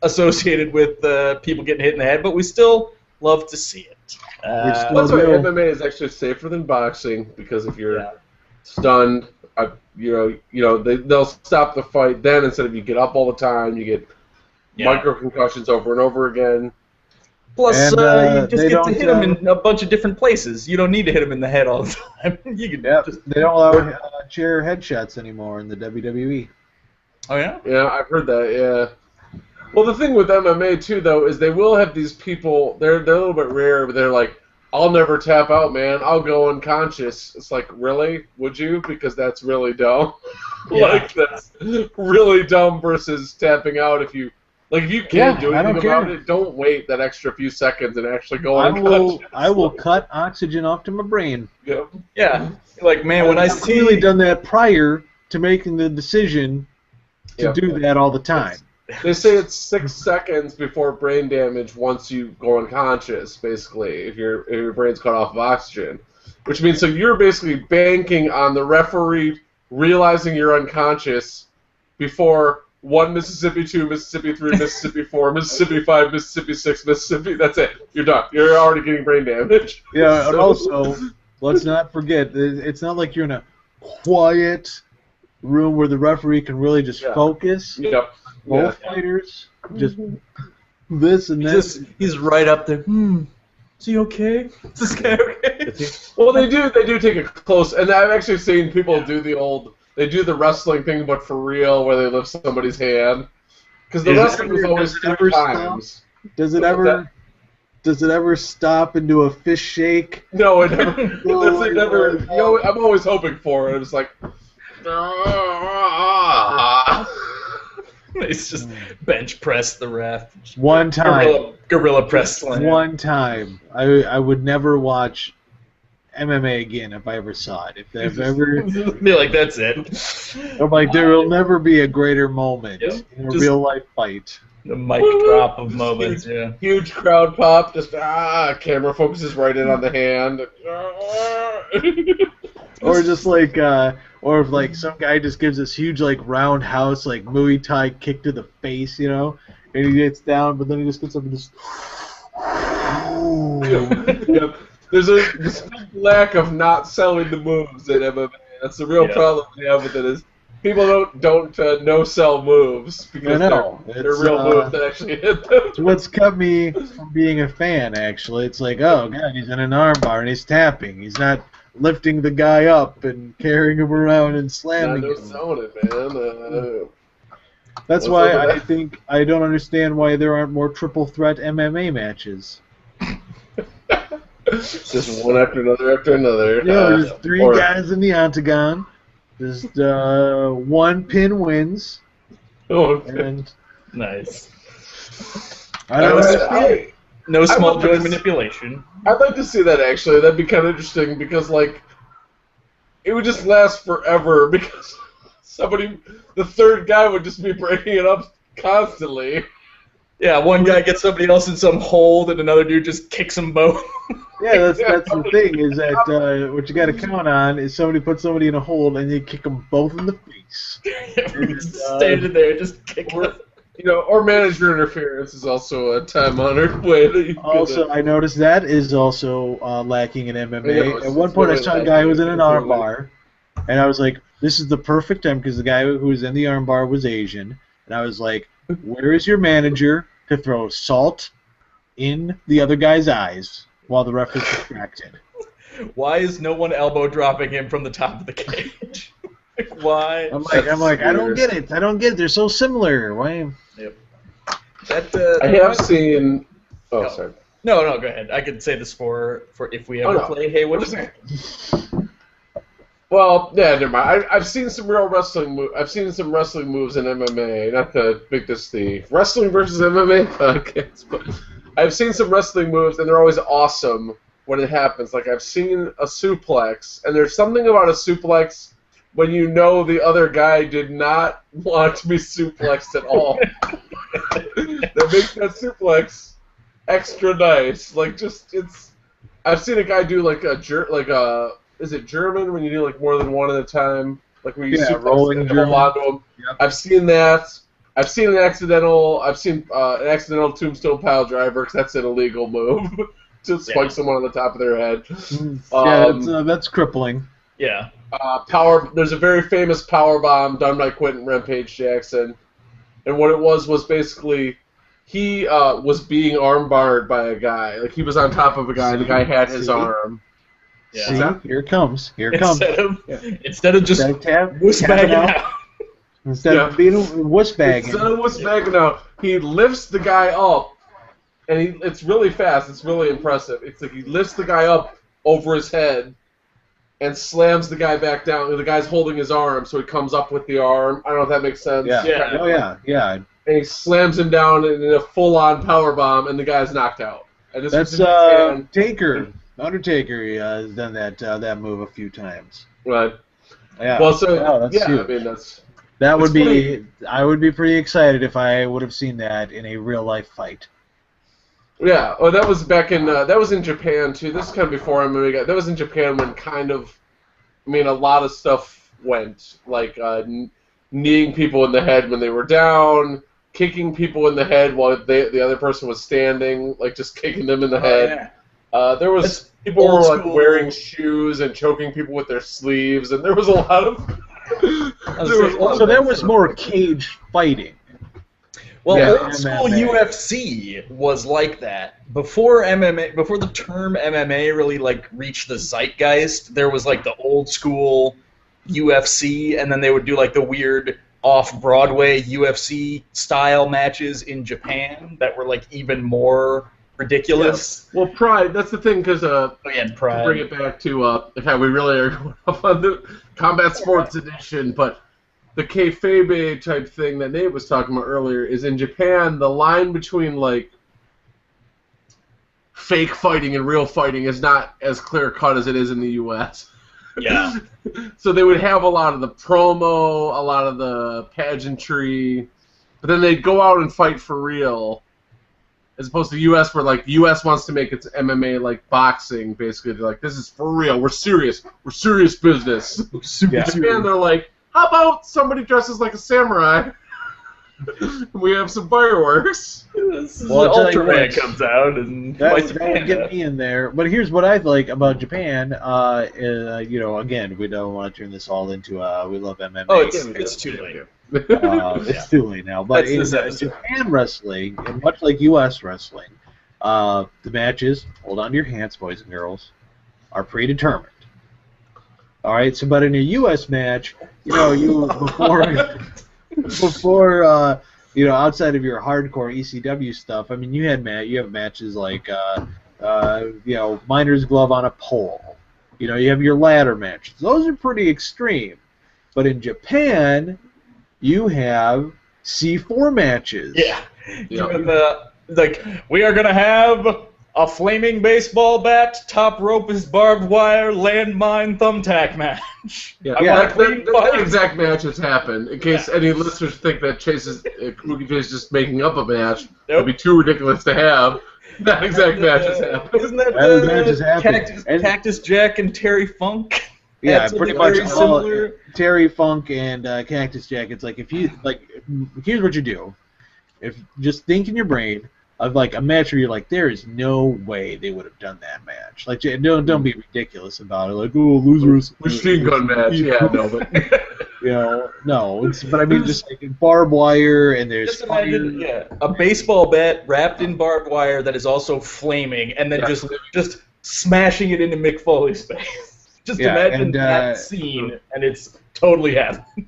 associated with people getting hit in the head, but we still love to see it. That's why MMA is actually safer than boxing because if you're stunned, they'll stop the fight. Then instead of you get up all the time, you get micro concussions over and over again. Plus, you just get to hit him in a bunch of different places. You don't need to hit him in the head all the time. You can they don't allow chair headshots anymore in the WWE. Oh, yeah? Yeah, I've heard that, yeah. Well, the thing with MMA, too, though, is they will have these people, they're a little bit rare, but they're like, I'll never tap out, man. I'll go unconscious. It's like, really? Would you? Because that's really dumb. That's really dumb versus tapping out if you... Like, if you can't do anything about it, don't wait that extra few seconds and actually go unconscious. I will cut oxygen off to my brain. Yep. Yeah. Like, man, when I've really done that prior to making the decision to do that all the time. They say it's 6 seconds before brain damage once you go unconscious, basically, if your brain's cut off of oxygen. Which means so you're basically banking on the referee realizing you're unconscious before 1 Mississippi, 2 Mississippi, 3 Mississippi, 4 Mississippi, 5 Mississippi, 6 Mississippi. That's it. You're done. You're already getting brain damage. Yeah, and also, let's not forget, it's not like you're in a quiet room where the referee can really just focus. Yep. Both fighters, just this and that. He's right up there. Is he okay? Is this guy okay? Well, they do take a close, and I've actually seen people do the wrestling thing, but for real, where they lift somebody's hand. Because the wrestling was always 3 times. Does it ever stop and do a fist shake? No, it never. It never. I'm always hoping for it. It's like. He's just bench press the ref. One time. Gorilla press slam. One time. I would never watch MMA again if I ever saw it. If I've ever... Be like, that's it. I'm like, there will never be a greater moment in a real-life fight. The mic drop of moments, Huge crowd pop, just, camera focuses right in on the hand. Or just like, or if like some guy just gives this huge like roundhouse like Muay Thai kick to the face, and he gets down, but then he just gets up and just. Yep. There's a lack of not selling the moves in MMA. That's the real problem we have with it. Is people don't no sell moves because they're real moves that actually hit them. It's what's kept me from being a fan. Actually, it's like, oh god, he's in an armbar and he's tapping. He's not lifting the guy up and carrying him around and slamming him. Selling it, man. That's why I think I don't understand why there aren't more triple threat MMA matches. Just one after another. Yeah, there's 3 guys in the octagon. Just 1 pin wins. And nice. I don't understand. No small joint manipulation. I'd like to see that, actually. That'd be kind of interesting because, like, it would just last forever because the third guy would just be breaking it up constantly. Yeah, one guy gets somebody else in some hold and another dude just kicks them both. Yeah, that's the thing, is that what you got to count on is somebody puts somebody in a hold and you kick them both in the face. Standing there, just kicking them. Or manager interference is also a time-honored way that you also, I noticed that is also lacking in MMA. At one point, I saw a guy who was in an armbar, and I was like, this is the perfect time, because the guy who was in the armbar was Asian, and I was like, where is your manager to throw salt in the other guy's eyes while the ref is distracted? Why is no one elbow dropping him from the top of the cage? Why? I'm like, I don't get it. They're so similar. Why? Yep. I have seen. Oh, sorry. No, go ahead. I could say this for if we ever play. Hey, what is it? Well, yeah, never mind. I've seen some real wrestling. I've seen some wrestling moves in MMA. Not to make this the wrestling versus MMA podcast, but I've seen some wrestling moves, and they're always awesome when it happens. Like I've seen a suplex, and there's something about a suplex when you know the other guy did not want to be suplexed at all. That makes that suplex extra nice. Like I've seen a guy do like is it German when you do like more than one at a time? Like when you rolling German. Onto him. Yep. I've seen that. I've seen an accidental tombstone pile driver because that's an illegal move to spike someone on the top of their head. That's crippling. Yeah. There's a very famous power bomb done by Quentin Rampage Jackson, and what it was basically he was being armbarred by a guy. Like he was on top of a guy, and the guy had his arm. Yeah. See? Here it comes. Instead of just wuss-bagging out. Instead of being wuss-bagging. Instead of wuss-bagging out, he lifts the guy up, and it's really fast. It's really impressive. It's like he lifts the guy up over his head and slams the guy back down. The guy's holding his arm, so he comes up with the arm. I don't know if that makes sense. Yeah. Oh, yeah. And he slams him down in a full-on power bomb, and the guy's knocked out. And that's Taker. Undertaker has done that move a few times. Right. Yeah. Well, so that's huge. I mean that would be. I would be pretty excited if I would have seen that in a real life fight. Yeah. Oh, that was back in. That was in Japan too. This is kind of before MMA. That was in Japan when a lot of stuff went, like kneeing people in the head when they were down, kicking people in the head while the other person was standing, like just kicking them in the head. Yeah. There was people were like wearing shoes and choking people with their sleeves, and there was a lot of. So that was more cage fighting. Well, old school UFC was like that. Before MMA, before the term MMA really like reached the zeitgeist, there was like the old school UFC, and then they would do like the weird off-Broadway UFC style matches in Japan that were like even more ridiculous. Yeah. Well, Pride, that's the thing, because Pride. To bring it back to we really are going off on the Combat Sports Edition, but the kayfabe type thing that Nate was talking about earlier is in Japan, the line between like fake fighting and real fighting is not as clear cut as it is in the U.S. Yeah. So they would have a lot of the promo, a lot of the pageantry, but then they'd go out and fight for real, as opposed to the U.S. where like the U.S. wants to make its MMA like boxing. Basically, they're like, this is for real. We're serious. We're serious business. In Japan, they're like, how about somebody dresses like a samurai? We have some fireworks. Ultraman comes out and that would get me in there. But here's what I like about Japan. Again, we don't want to turn this all into we love MMA. Oh, it's too late. It's too late now. But in Japan wrestling, and much like U.S. wrestling, the matches, hold on to your hats, boys and girls, are predetermined. All right, so but in a U.S. match, before outside of your hardcore ECW stuff, I mean, you have matches like miner's glove on a pole. You have your ladder matches. Those are pretty extreme. But in Japan, you have C4 matches. Yeah. We are gonna have a flaming baseball bat, top rope is barbed wire, landmine thumbtack match. That exact matches happen. In case any listeners think that Kabuki Chase is just making up a match, it'd be too ridiculous to have. That exact matches happen. Isn't that Cactus Jack and Terry Funk? Yeah, pretty much all Terry Funk and Cactus Jack. It's like here's what you do. If just think in your brain of like a match where you're like, there is no way they would have done that match. Like, don't be ridiculous about it. Like, oh, losers. Machine gun match. Yeah, no, but no. But I mean, just like barbed wire and there's just imagine, a baseball bat wrapped in barbed wire that is also flaming, and then just smashing it into Mick Foley's face. Just imagine that scene, and it's totally happened.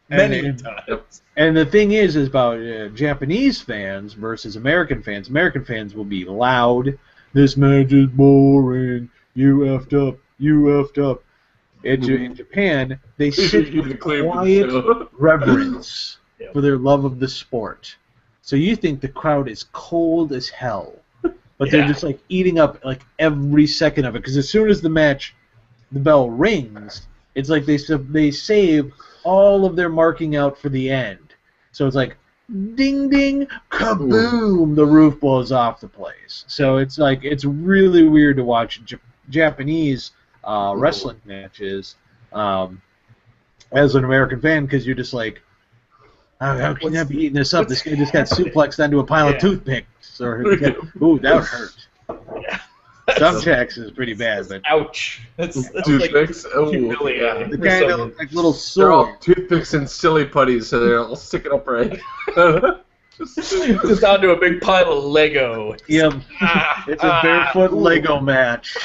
Many times. And the thing is about Japanese fans versus American fans. American fans will be loud. This match is boring. You effed up. You effed up. In Japan, they sit with quiet reverence for their love of the sport. So you think the crowd is cold as hell, but they're just like eating up like every second of it. Because as soon as the bell rings, it's like they save all of their marking out for the end. So it's like, ding, ding, kaboom, the roof blows off the place. So it's like, it's really weird to watch Japanese wrestling matches as an American fan, because you're just like, how can you be eating this up? This guy just got suplexed onto a pile of toothpicks. Ooh, that hurt. Yeah. Thumbtacks is pretty bad, but ouch! That's toothpicks. Like humiliating. The kind of look like little swords. Toothpicks and silly putties, so they're all sticking upright. Just onto a big pile of Lego. Yep. It's a barefoot Lego match.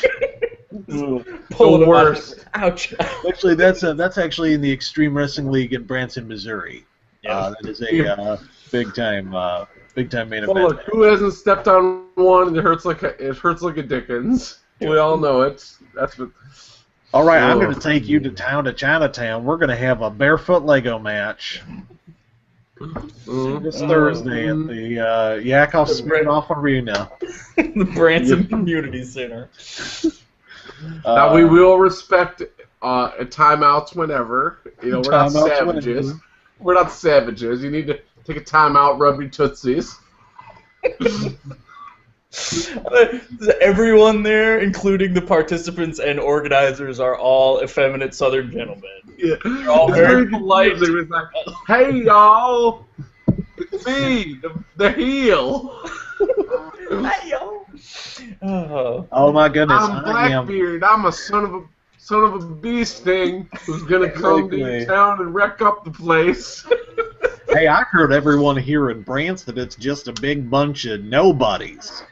Pull the worst. Ouch. Actually, that's actually in the Extreme Wrestling League in Branson, Missouri. That is a big time main event. Well, look, who hasn't stepped on one and it hurts like a Dickens? We all know it. That's what. All right, I'm going to take you to Chinatown. We're going to have a barefoot Lego match this Thursday at the Yakov Smirnoff Arena, the Branson Community Center. Now we will respect timeouts whenever. We're not savages. Whenever. We're not savages. You need to take a timeout, rub your tootsies. Everyone there, including the participants and organizers, are all effeminate Southern gentlemen. Yeah. They're all very polite. It was like, hey, y'all. It's me, the heel. Hey, y'all. Oh my goodness! I'm Blackbeard. I'm a son of a bee sting who's gonna come to your town and wreck up the place. Hey, I heard everyone here in Branson it's just a big bunch of nobodies.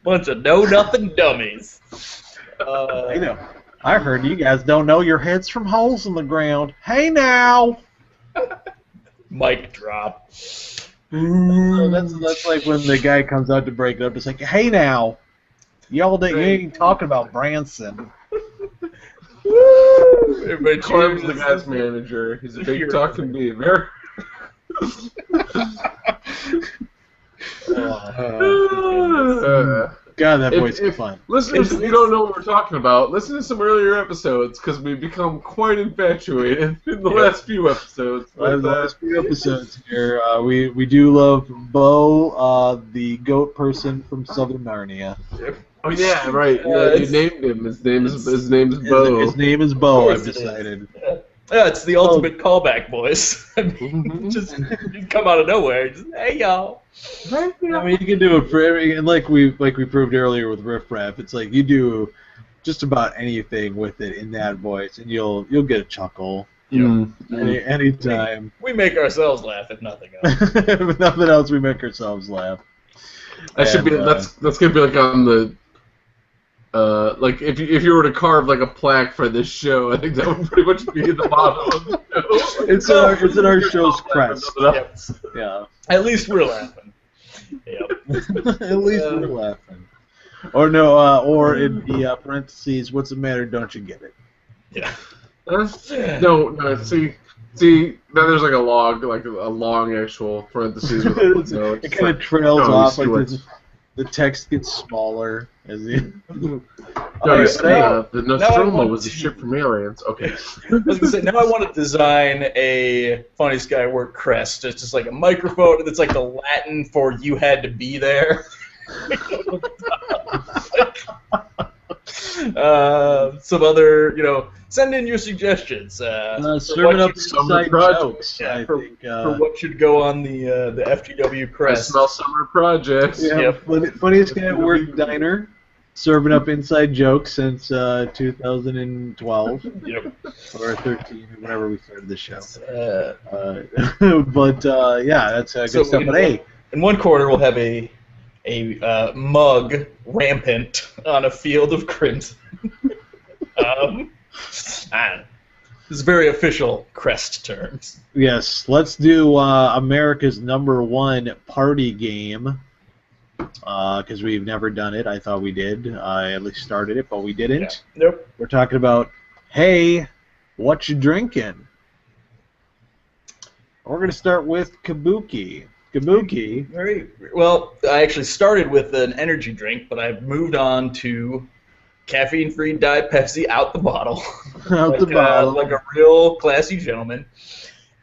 Bunch of know-nothing dummies. I heard you guys don't know your heads from holes in the ground. Hey now! Mic drop. So that's like when the guy comes out to break it up. It's like, hey now, you ain't talking about Branson. Clem's the guy's manager. He's a big talking beaver. God, that voice is fun. Listeners, if you don't know what we're talking about, listen to some earlier episodes because we've become quite infatuated in the last few episodes. The last few episodes here, we do love Bo, the goat person from Southern Narnia. Oh yeah, right. You named him. His name is Bo. His name is Bo. I've decided. Yeah, it's the ultimate callback voice. I mean, just come out of nowhere. Just, hey y'all. I mean, you can do it for every, and like we proved earlier with Riffraff, it's like you do just about anything with it in that voice, and you'll get a chuckle. Anytime. We make ourselves laugh, if nothing else. If nothing else, we make ourselves laugh. That's gonna be like on the. Like if you were to carve like a plaque for this show, I think that would pretty much be the bottom of the show. It's in our show's crest. Yep. Yeah. At least we're laughing. Yep. At least we're laughing. Or no, or in the parentheses, what's the matter? Don't you get it? Yeah. No. See. Now there's like a long actual parentheses with a footnote. It kind of trails off like this. The text gets smaller as the. The Nostromo was a ship from aliens. Okay. I was gonna say now I want to design a Funny Sky at Work crest. It's just like a microphone that's like the Latin for "you had to be there." Some other, send in your suggestions. Serving up inside jokes. Yeah, for what should go on the FGW crest. I smell summer projects. Yeah, yep. Funniest Guy at Work diner, serving up inside jokes since 2012. Yep. Or 13, whenever we started the show. But yeah, that's good stuff. But hey, in one corner we'll have a mug rampant on a field of crimson. This is very official crest terms. Yes, let's do America's #1 party game, because we've never done it. I thought we did. I at least started it, but we didn't. Yeah. Nope. We're talking about, hey, what you drinking? We're going to start with Kabuki. Very well. I actually started with an energy drink, but I've moved on to caffeine-free Diet Pepsi out the bottle. Out the bottle. Like a real classy gentleman.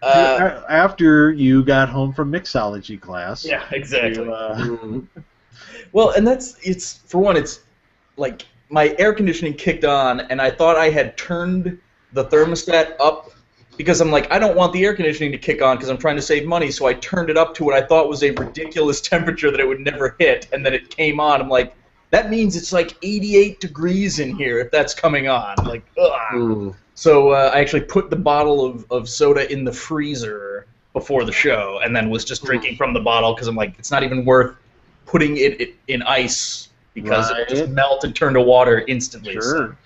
After you got home from mixology class. Yeah, exactly. Well, and it's like my air conditioning kicked on, and I thought I had turned the thermostat up because I'm like, I don't want the air conditioning to kick on because I'm trying to save money, so I turned it up to what I thought was a ridiculous temperature that it would never hit, and then it came on. I'm like, that means it's like 88 degrees in here if that's coming on. Like, ugh. So I actually put the bottle of soda in the freezer before the show and then was just drinking from the bottle because I'm like, it's not even worth putting it in ice because it will just melt and turn to water instantly. Sure.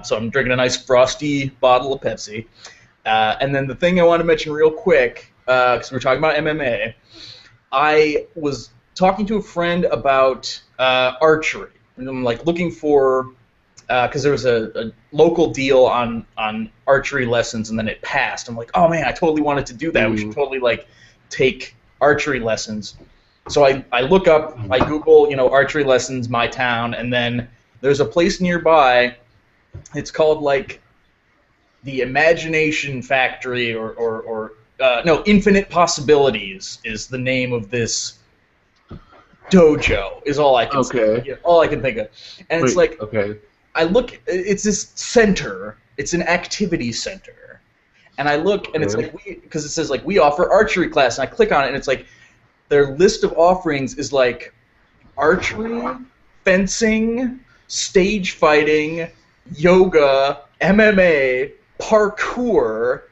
So I'm drinking a nice frosty bottle of Pepsi. And then the thing I want to mention real quick, because we're talking about MMA, I was talking to a friend about archery. And I'm like looking for, because there was a local deal on archery lessons, and then it passed. I'm like, oh man, I totally wanted to do that. We should totally take archery lessons. So I look up, I Google, archery lessons, my town, and then there's a place nearby. It's called the Imagination Factory, or Infinite Possibilities is the name of this dojo is all I can say. Yeah, all I can think of. And it's like, I look, it's this center, it's an activity center. And I look, and it's like, because it says, like, we offer archery class, and I click on it, and it's like, their list of offerings is like archery, fencing, stage fighting, yoga, MMA, parkour,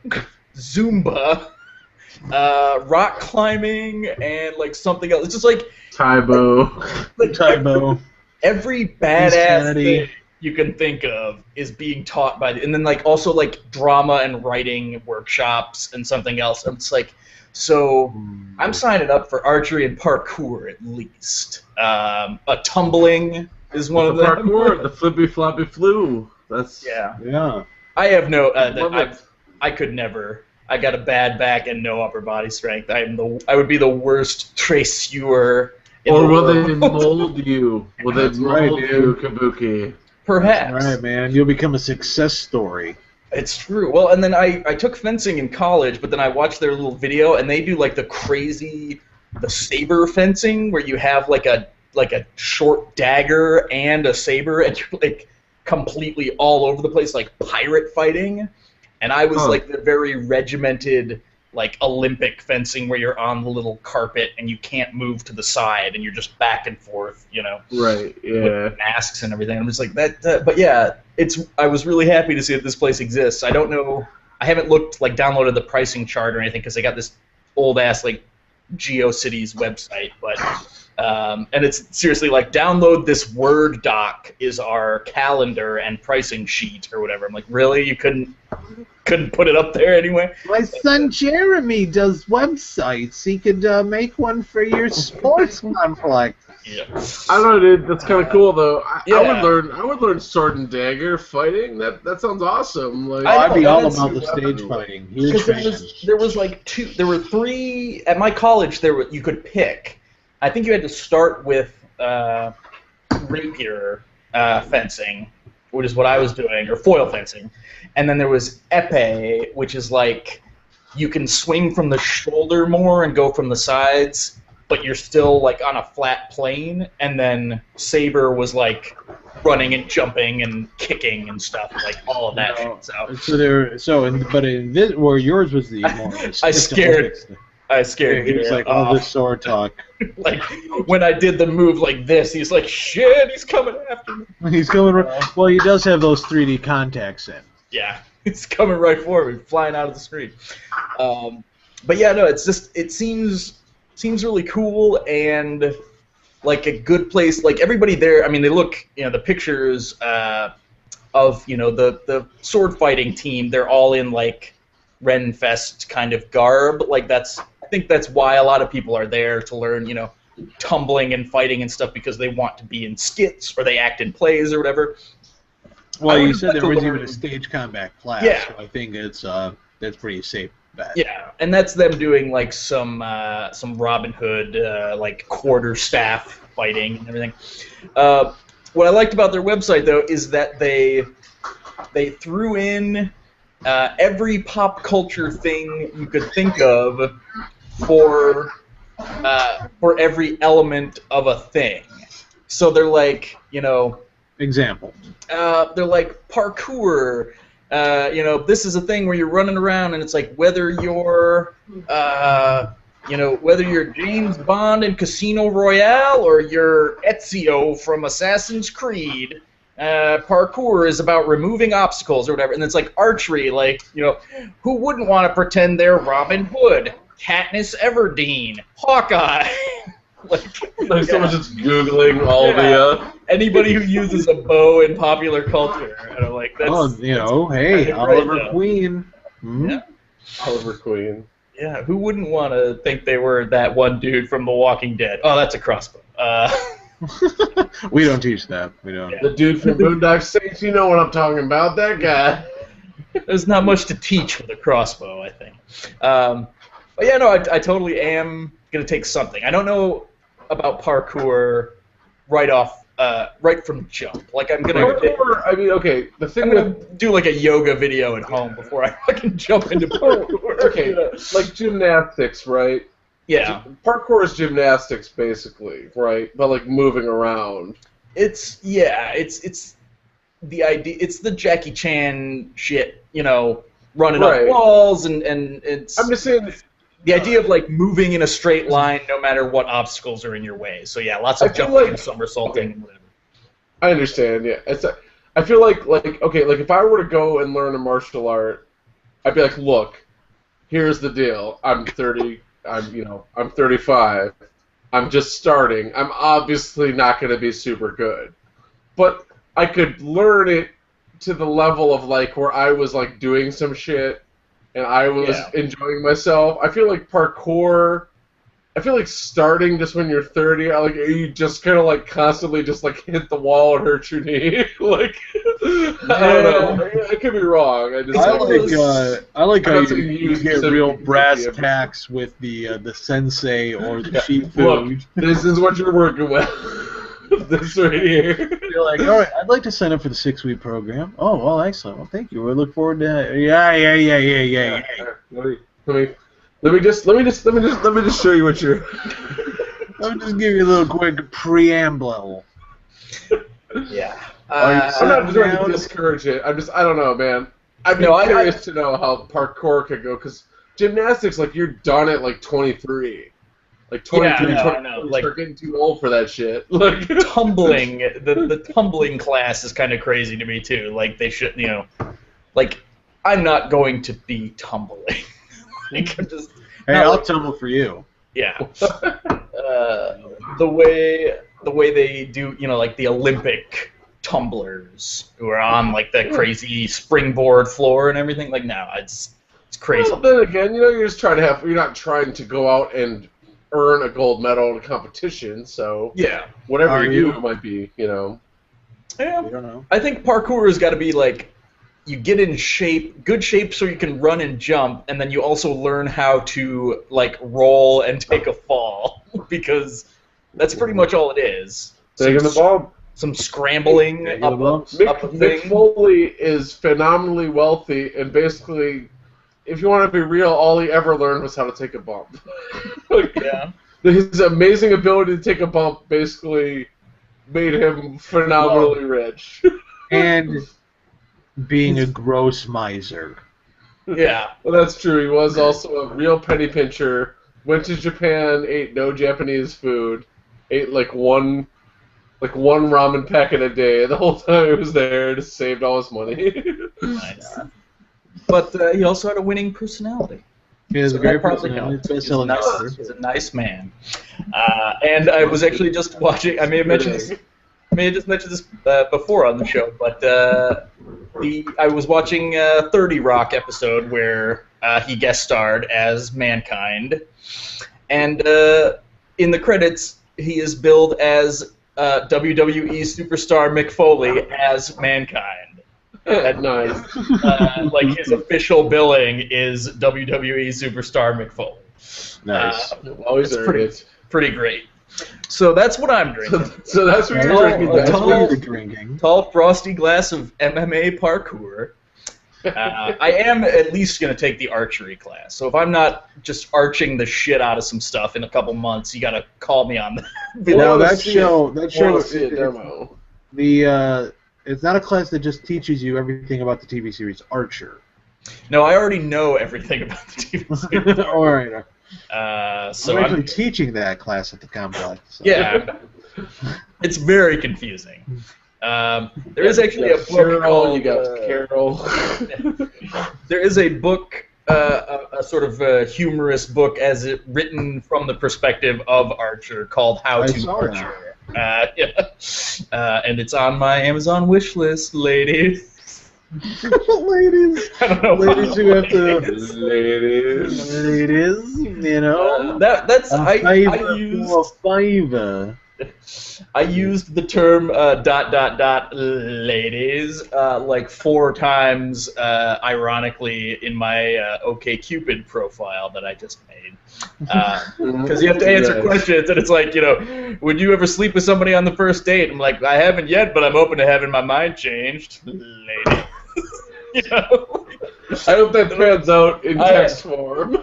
Zumba, rock climbing, and like something else. It's just like Taibo. Every badass thing you can think of is being taught by, and then like also like drama and writing workshops and something else. And it's like, so I'm signing up for archery and parkour at least. A tumbling is one of them. Parkour, the flippy floppy flu. That's yeah. I have no. I could never. I got a bad back and no upper body strength. I would be the worst traceur. Or will they mold you? Will they mold you, Kabuki? Perhaps. All right, man. You'll become a success story. It's true. Well, and then I took fencing in college, but then I watched their little video, and they do like the saber fencing where you have like a short dagger and a saber, and you're like completely all over the place, like pirate fighting. And I was like the very regimented, like Olympic fencing where you're on the little carpet and you can't move to the side and you're just back and forth, you know. Right. Yeah. With masks and everything. I'm just like that. But yeah, I was really happy to see that this place exists. I don't know. I haven't downloaded the pricing chart or anything because they got this old ass like GeoCities website, but. And it's seriously like, download this Word doc is our calendar and pricing sheet or whatever. I'm like, really? You couldn't put it up there anyway? My son Jeremy does websites. He could make one for your sports complex. Yeah. I don't know, dude. That's kind of cool, though. I would learn sword and dagger fighting. That sounds awesome. Like, I'd be all about the stage fighting. There were three at my college. You could pick. I think you had to start with rapier fencing, which is what I was doing, or foil fencing. And then there was épée, which is like you can swing from the shoulder more and go from the sides, but you're still like on a flat plane. And then saber was like running and jumping and kicking and stuff, like all of that shit. But in this, where yours was the more I scared He was like, all this sword talk. Like, when I did the move like this, he's like, shit, he's coming after me. He's coming well, he does have those 3D contacts in. Yeah, he's coming right for me, flying out of the screen. But yeah, no, it's just, it seems really cool and like a good place. Like, everybody there, I mean, they look, the pictures of, the sword fighting team, they're all in like Renfest kind of garb. Like, I think that's why a lot of people are there to learn, tumbling and fighting and stuff, because they want to be in skits or they act in plays or whatever. Well, you said there was even a stage combat class, so I think that's pretty safe bet. Yeah, and that's them doing like some Robin Hood like quarterstaff fighting and everything. What I liked about their website though is that they threw in every pop culture thing you could think of for every element of a thing. So they're like, example. They're like parkour. This is a thing where you're running around, and it's like whether you're James Bond in Casino Royale or you're Ezio from Assassin's Creed. Parkour is about removing obstacles or whatever, and it's like archery, like, who wouldn't want to pretend they're Robin Hood, Katniss Everdeen, Hawkeye? like someone's just Googling all the... Anybody who uses a bow in popular culture, and I'm like, that's... hey, Oliver Queen. Hmm? Yeah. Oliver Queen. Yeah, who wouldn't want to think they were that one dude from The Walking Dead? Oh, that's a crossbow. We don't teach that. We don't. The dude from Boondock Saints, you know what I'm talking about, that guy. There's not much to teach with a crossbow, I think. But yeah, no, I totally am going to take something. I don't know about parkour right from the jump. Like, I'm going to... the thing I'm going to do like a yoga video at home before I fucking jump into parkour. Okay, like gymnastics, right? Yeah. Parkour is gymnastics, basically, right? But, like, moving around. It's the idea. It's the Jackie Chan shit, running up walls, and it's. I'm just saying. The idea of, like, moving in a straight line no matter what obstacles are in your way. So, yeah, lots of jumping and somersaulting and whatever. I understand, yeah. I feel like, if I were to go and learn a martial art, I'd be like, look, here's the deal. I'm 30, I'm 35. I'm just starting. I'm obviously not going to be super good. But I could learn it to the level of, like, where I was, like, doing some shit and I was enjoying myself. I feel like parkour, starting just when you're 30, you just kind of, like, constantly just, like, hit the wall and hurt your knee. Like, I don't know. I could be wrong. I like how you get real brass tacks with the sensei or the Shifu. Look, this is what you're working with. This right here. You're like, all right, I'd like to sign up for the 6-week program. Oh, well, excellent. Well, thank you. We look forward to Yeah. Let me just show you what you're. Let me just give you a little quick preamble. Yeah. I'm not trying to discourage it. I don't know, man. I'd be curious to know how parkour could go, because gymnastics, like, you're done at, like, 23. Like 23, 24, like, you're getting too old for that shit. Like, tumbling, the tumbling class is kind of crazy to me too. Like, they should, like, I'm not going to be tumbling. Like, I'm just. Hey, I'll tumble for you. Yeah. The way they do, like the Olympic tumblers who are on, like, the crazy springboard floor and everything. Like, no, it's crazy. Well, then again, you're just trying to you're not trying to go out and earn a gold medal in a competition, so whatever you do might be, Yeah, I don't know. I think parkour has got to be like, you get in good shape so you can run and jump, and then you also learn how to, like, roll and take a fall, because that's pretty much all it is. Taking the ball. Some scrambling up a thing. Mick Foley is phenomenally wealthy, and basically, if you want to be real, all he ever learned was how to take a bump. Yeah. His amazing ability to take a bump basically made him phenomenally rich. And being a gross miser. Yeah. Well, that's true. He was also a real penny pincher. Went to Japan, ate no Japanese food, ate like one ramen packet a day the whole time he was there, just saved all his money. Nice. But he also had a winning personality. He has a great personality. He's a nice man. And I was actually just watching. I may have mentioned this before on the show, but I was watching a 30 Rock episode where he guest starred as Mankind, and in the credits he is billed as WWE superstar Mick Foley as Mankind. Nice. Like, his official billing is WWE superstar Mick Foley. Nice. Always pretty great. So that's what I'm drinking. So that's what you're drinking. That's what you're drinking. Tall, frosty glass of MMA parkour. I am at least going to take the archery class. So if I'm not just arching the shit out of some stuff in a couple months, you got to call me on that. Well, that show, it's not a class that just teaches you everything about the TV series Archer. No, I already know everything about the TV series. All right. So I'm actually teaching that class at the complex. So. Yeah. It's very confusing. There is actually a book called... You got Carol. There is a book, a sort of humorous book, written from the perspective of Archer, called How to Archer. And it's on my Amazon wish list, ladies. Ladies. I don't know. Ladies who have to. Ladies. You know. That's I used the term ... ladies like 4 times, ironically, in my OkCupid profile that I just made. Because you have to answer questions, and it's like, would you ever sleep with somebody on the first date? I'm like, I haven't yet, but I'm open to having my mind changed. Ladies. I hope that pans out in text form.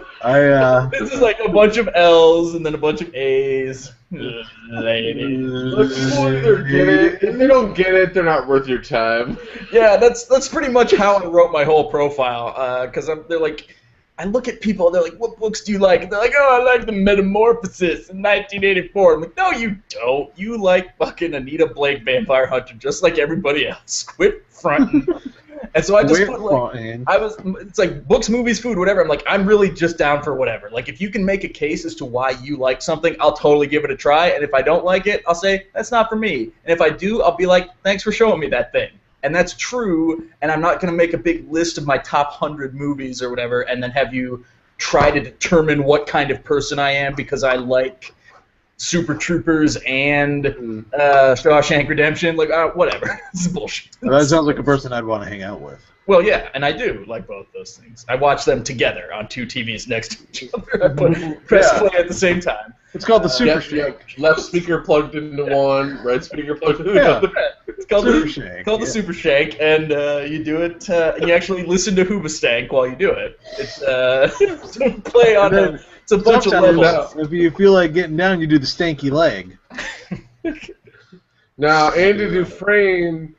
This is like a bunch of L's and then a bunch of A's. Lady. People either get it. If they don't get it, they're not worth your time. Yeah, that's pretty much how I wrote my whole profile. Because they're like, I look at people, they're like, what books do you like? And they're like, oh, I like The Metamorphosis in 1984. I'm like, no, you don't. You like fucking Anita Blake Vampire Hunter just like everybody else. Quit fronting. And so I just put like, it's like books, movies, food, whatever. I'm like, I'm really just down for whatever. Like, if you can make a case as to why you like something, I'll totally give it a try. And if I don't like it, I'll say, that's not for me. And if I do, I'll be like, thanks for showing me that thing. And that's true, and I'm not going to make a big list of my top 100 movies or whatever and then have you try to determine what kind of person I am because I like Super Troopers and Shawshank Redemption. Like, whatever. This is bullshit. That sounds like a person I'd want to hang out with. Well, yeah, and I do like both those things. I watch them together on two TVs next to each other. I press play at the same time. It's called the Super Shake. Left speaker plugged into one, right speaker plugged into the other. It's called the Super Shank, and you do it. You actually listen to Hoobastank while you do it. It's play on a. It's a bunch of levels. If you feel like getting down, you do the stanky leg. Now, Andy Dufresne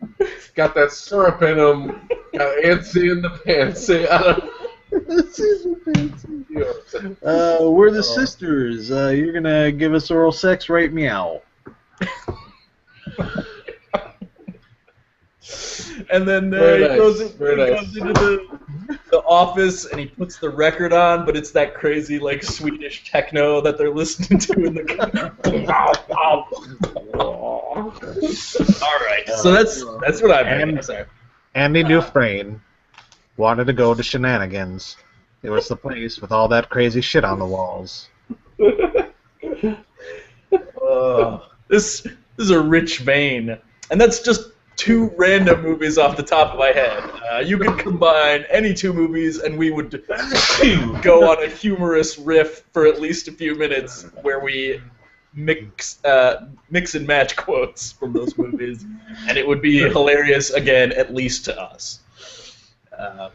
got that syrup in him. Got antsy in the pantsy. We're the sisters. You're gonna give us oral sex, right? Meow. And then he goes into the office and he puts the record on, but it's that crazy like Swedish techno that they're listening to in the car. All right, so that's what I'm saying. Andy Dufresne wanted to go to Shenanigans. It was the place with all that crazy shit on the walls. This is a rich vein, and that's just two random movies off the top of my head. You could combine any two movies, and we would go on a humorous riff for at least a few minutes, where we mix and match quotes from those movies, and it would be hilarious again, at least to us. It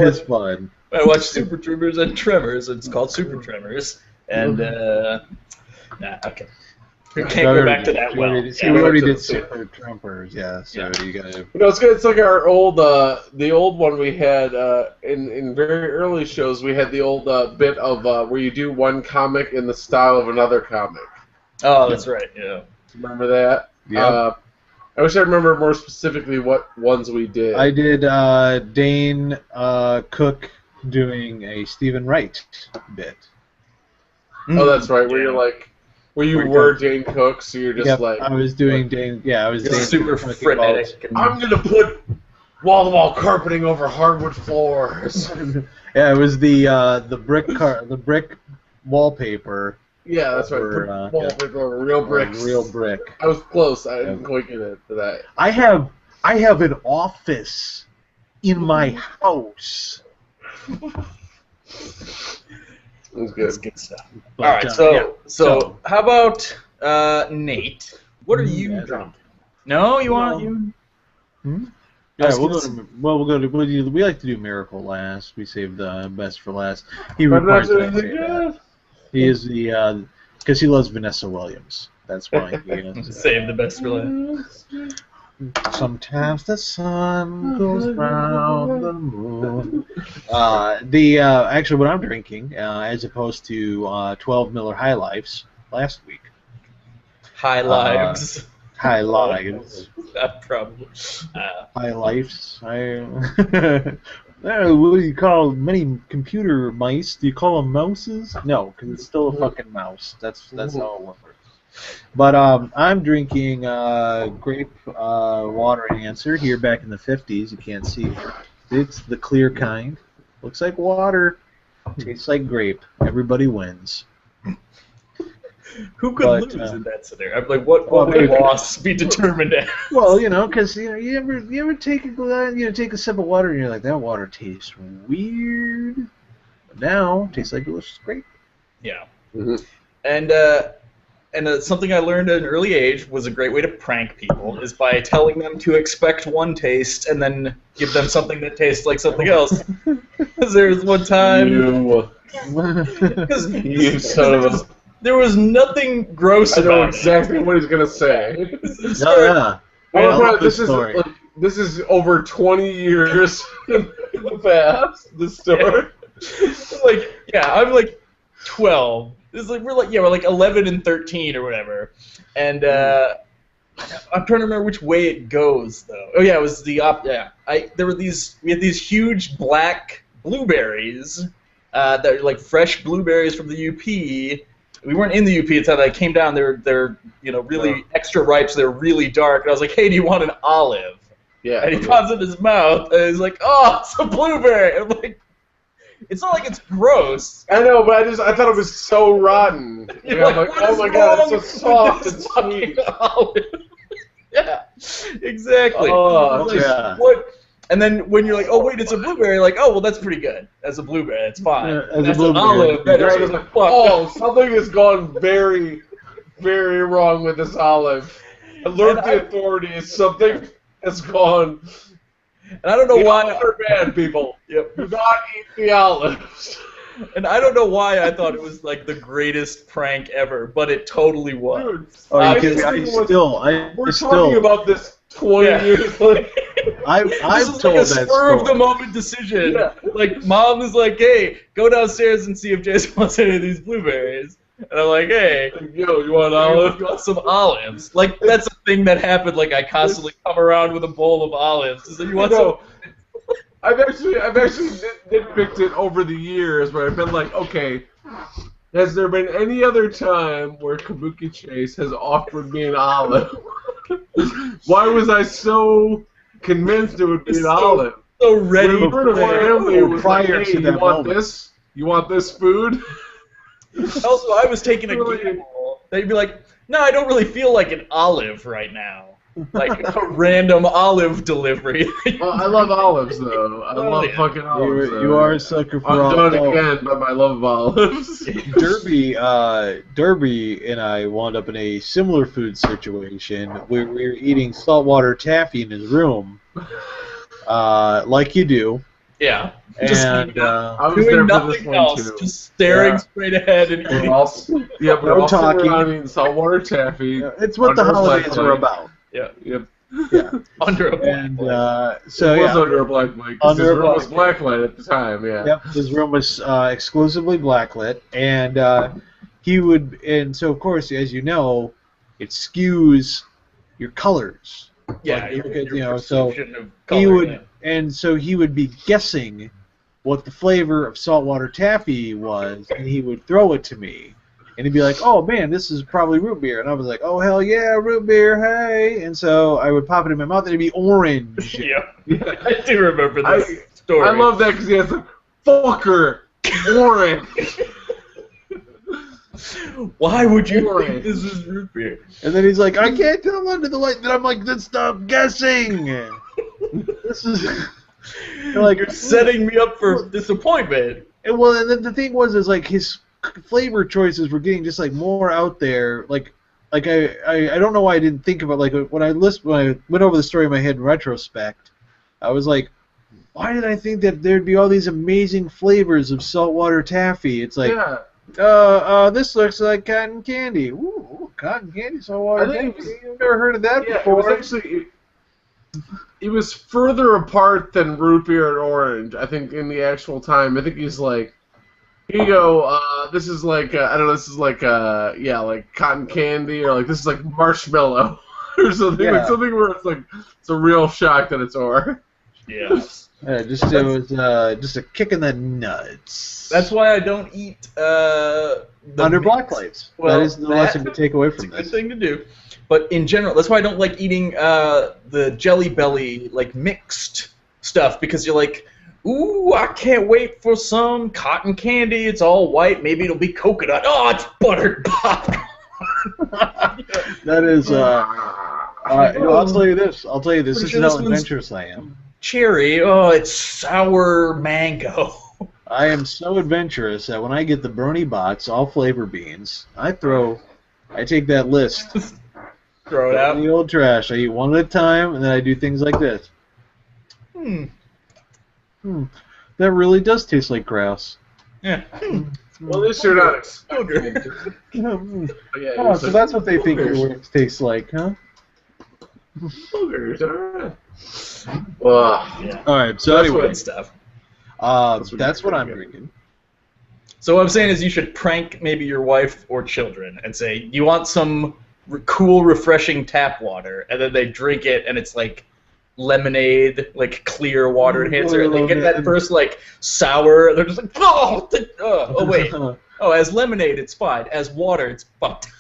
is fun. I watch Super Troopers and Tremors. It's called Super Tremors, and okay. We can't go back to that well. We already did Super Troopers, yeah. So you gotta. It's good. It's like our old, the old one we had in very early shows. We had the old bit of where you do one comic in the style of another comic. Oh, that's right. Yeah. Remember that? Yeah. I wish I remember more specifically what ones we did. I did Dane Cook doing a Stephen Wright bit. Oh, that's right. Where you're like. Where you were Dane Cook, so you're just like... I was doing Dane... Yeah, I was Dane super frenetic. I'm going to put wall-to-wall carpeting over hardwood floors. Yeah, it was the brick wallpaper. Yeah, that's right. Put wallpaper over real bricks. Real brick. I was close. I didn't quite get it to that. I have an office in my house. That's good. That's good stuff. All right, so how about Nate? What are you drinking? No, you want you? Yeah, we'll go to. We like to do Miracle last. We saved the best for last. He requires that. He is the because he loves Vanessa Williams. That's why he save the best for last. Sometimes the sun goes round the moon. Actually, what I'm drinking, as opposed to 12 Miller High Lifes last week. High Lives. High Lives. Probably. High Lifes. What do you call many computer mice? Do you call them mouses? No, because it's still a fucking mouse. That's how it works. But I'm drinking grape water enhancer here back in the 50s. You can't see it. It's the clear kind. Looks like water. Tastes like grape. Everybody wins. Who could lose in that scenario? I'm like, what would loss be determined at? Well, because you ever take a sip of water and you're like, that water tastes weird. But now it tastes like delicious grape. Yeah. Mm-hmm. And and something I learned at an early age was a great way to prank people is by telling them to expect one taste and then give them something that tastes like something else. Because there was one time... You son of a... There was nothing gross about it. I know exactly what he's going to say. This is over 20 years in the past, this story. Like, yeah, I'm like 12. It's like we're like 11 and 13 or whatever. And I'm trying to remember which way it goes though. Oh yeah, it was the we had these huge black blueberries that are like fresh blueberries from the UP. We weren't in the UP at the time. I came down. They're really extra ripe, so they're really dark. And I was like, "Hey, do you want an olive?" Yeah. And he pops in his mouth, and he's like, "Oh, it's a blueberry." And I'm like, it's not like it's gross. I know, but I thought it was so rotten. I'm like, oh my god, it's so soft and sweet. Yeah, exactly. Oh, like, yeah. What? And then when you're like, oh wait, it's a blueberry, like, oh well, that's pretty good. As a blueberry, it's fine. Yeah, as a blueberry, olive, better. Like, oh, something has gone very, very wrong with this olive. Alert the authorities. Something has gone. And I don't know why. They're bad people. Yep. Do not eat the olives. And I don't know why I thought it was like the greatest prank ever, but it totally was. Dude, we're talking about this 20 years later. I've told like a spur of the moment decision. Yeah. Like mom is like, "Hey, go downstairs and see if Jason wants any of these blueberries." And I'm like, "Hey, yo, you want olives? You want some olives?" Like that's a thing that happened. Like I constantly come around with a bowl of olives. So you want some? I've actually nitpicked it over the years where I've been like, okay, has there been any other time where Kabuki Chase has offered me an olive? Why was I so convinced it would be an olive? So ready. We were in a family who was like, hey, you want this? You want this food? Also, I was taking a gamble. They'd be like, no, I don't really feel like an olive right now. Like a random olive delivery. Well, I love olives, though. I love fucking olives. You are a sucker for olives. I'm done again by my love of olives. Derby and I wound up in a similar food situation where we were eating saltwater taffy in his room, like you do. Yeah. And I was doing there for this nothing one else, too. just staring straight ahead and eating. We're all talking. Eating saltwater taffy. Yeah, it's what the holidays are about. Yeah. Yep. Yeah. Under a black It was under a black light. His room was blacklit at the time. Yeah. Yep. His room was exclusively blacklit, and so of course, as you know, it skews your colors. Yeah. Like, so he would, and so he would be guessing what the flavor of saltwater taffy was, and he would throw it to me. And he'd be like, "Oh man, this is probably root beer," and I was like, "Oh hell yeah, root beer, hey!" And so I would pop it in my mouth, and it'd be orange. Yeah, I do remember this story. I love that because he has the fucker orange. Why would you think this is root beer? And then he's like, "I can't tell under the light." And I'm like, "Then stop guessing." This is like you're setting me up for disappointment. And well, and then the thing was, is like his flavor choices were getting just like more out there. Like I don't know why I didn't think about, like, when I went over the story in my head in retrospect, I was like, why did I think that there'd be all these amazing flavors of saltwater taffy? It's like, this looks like cotton candy. Ooh, cotton candy, saltwater taffy. You've never heard of that before. It was further apart than root beer and orange, I think, in the actual time. I think he's like, here you go, this is like, I don't know, this is like, like cotton candy, or like, this is like marshmallow, or something, like something where it's like, it's a real shock that it's orange. Yeah. It was just a kick in the nuts. That's why I don't eat under black lights. Well, that is the lesson to take away from this. It's a good thing to do. But in general, that's why I don't like eating the Jelly Belly, like, mixed stuff, because you're like, ooh, I can't wait for some cotton candy. It's all white. Maybe it'll be coconut. Oh, it's buttered popcorn. That is, I'll tell you this. This is how adventurous I am. Cherry. Oh, it's sour mango. I am so adventurous that when I get the Brony Bots, all flavor beans, I throw I take that list. Throw it out. The old trash. I eat one at a time, and then I do things like this. That really does taste like grass. Yeah. Well, at least you're not Oh, so that's what they think your work tastes like, huh? Boogers, alright. Well, Yeah. Alright, so That's anyway. good stuff. That's what I'm drinking. So what I'm saying is you should prank maybe your wife or children and say, you want some cool, refreshing tap water, and then they drink it, and it's like lemonade, like clear water enhancer, and they get that first like sour, they're just like, oh wait, oh, as lemonade it's fine, as water it's fucked.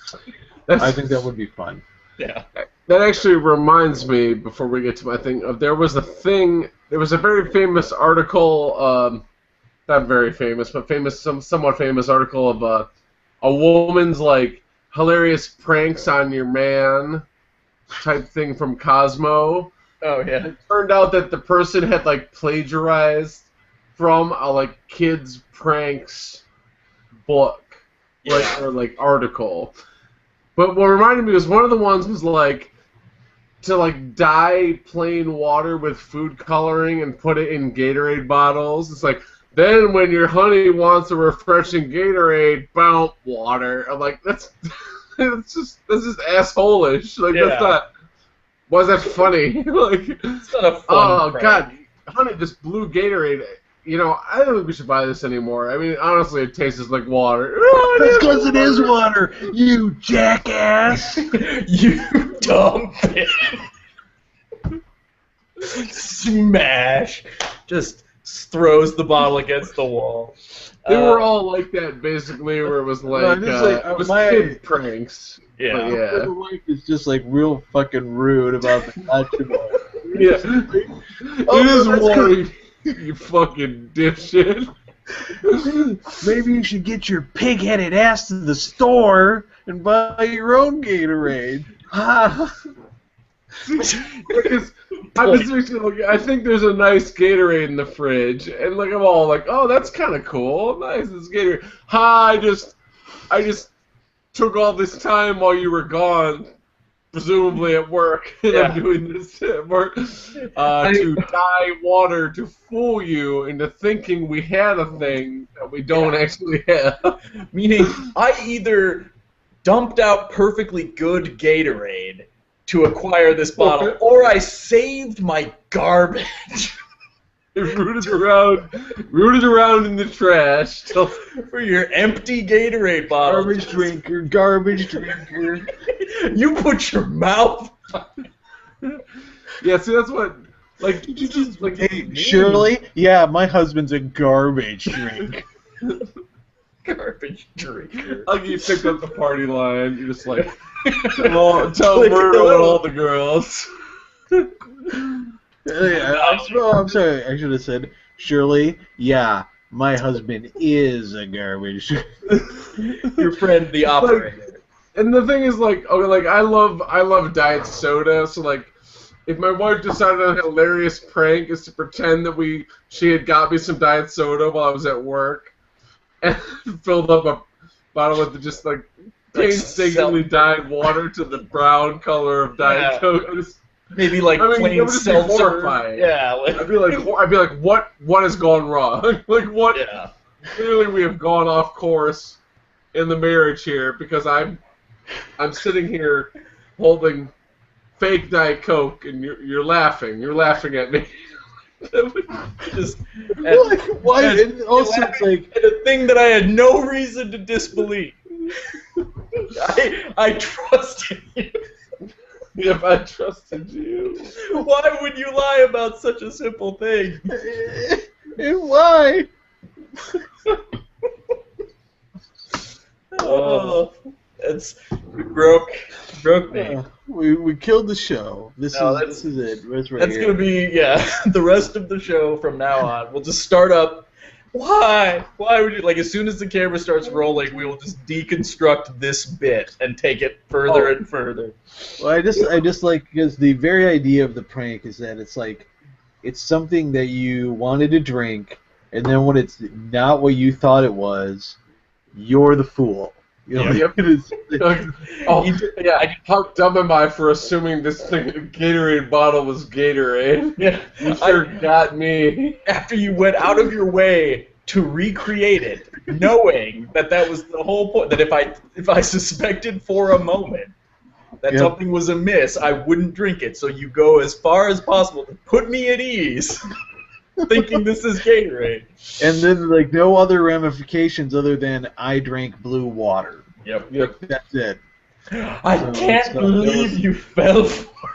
I think that would be fun. Yeah. That actually reminds me, before we get to my thing, there was a very famous article, not very famous, but somewhat famous article of a woman's like hilarious pranks on your man type thing from Cosmo. Oh yeah. It turned out that the person had like plagiarized from a like kids pranks book, or article. But what reminded me was one of the ones was like to like dye plain water with food coloring and put it in Gatorade bottles. It's like, then when your honey wants a refreshing Gatorade, bounce water. I'm like, that's just asshole-ish. Like that's not. Why is that funny? Like, it's not a fun prank. God, honey, this blue Gatorade. You know, I don't think we should buy this anymore. I mean, honestly, it tastes like water. That's because it is water, you jackass! You dumb bitch! Smash! Just throws the bottle against the wall. They were all like that, basically, where it was like, it was kid pranks. Yeah. My wife is just like real fucking rude about the basketball. Yeah. It is water. You fucking dipshit. Maybe you should get your pig-headed ass to the store and buy your own Gatorade. Because I think there's a nice Gatorade in the fridge, and like I'm all like, oh, that's kind of cool. Nice, this Gatorade. I just took all this time while you were gone, presumably at work, and I'm doing this at work, to dye water to fool you into thinking we had a thing that we don't actually have. Meaning, I either dumped out perfectly good Gatorade to acquire this bottle, or I saved my garbage. It rooted around in the trash for your empty Gatorade bottle. Garbage drinker. You put your mouth on. Yeah, see, that's what. Like, did you just like? Hey, Shirley? Yeah, my husband's a garbage drink. Garbage drinker. Like you picked up the party line. You're just like, tell Myrtle and all the girls. I'm sorry. I should have said, Shirley. Yeah, my husband is a garbage. Your friend, the operator. And the thing is, like, okay, like I love diet soda. So like, if my wife decided on a hilarious prank is to pretend that she had got me some diet soda while I was at work, and filled up a bottle with just like painstakingly dyed water to the brown color of Diet Coke. Maybe like plain seltzer. Yeah. I'd be like, what has gone wrong? Like what? Yeah. Clearly, we have gone off course in the marriage here because I'm sitting here holding fake Diet Coke and you're laughing. You're laughing at me. Just why? And also, it's like a thing that I had no reason to disbelieve. I trusted you. If I trusted you. Why would you lie about such a simple thing? And why? It's broke me. We killed the show. This is it. That's gonna be the rest of the show from now on. We'll just start up. Why would you, like, as soon as the camera starts rolling, we will just deconstruct this bit and take it further and further. Well, I just like, because the very idea of the prank is that it's like, it's something that you wanted to drink, and then when it's not what you thought it was, you're the fool. You know, Yep. How dumb am I for assuming this Gatorade bottle was Gatorade? Yeah. You sure got me. After you went out of your way to recreate it, knowing that was the whole point, that if I suspected for a moment that something was amiss, I wouldn't drink it. So you go as far as possible to put me at ease, thinking this is Gatorade. And then, like, no other ramifications other than I drank blue water. Yep. Like, that's it. I can't believe you fell for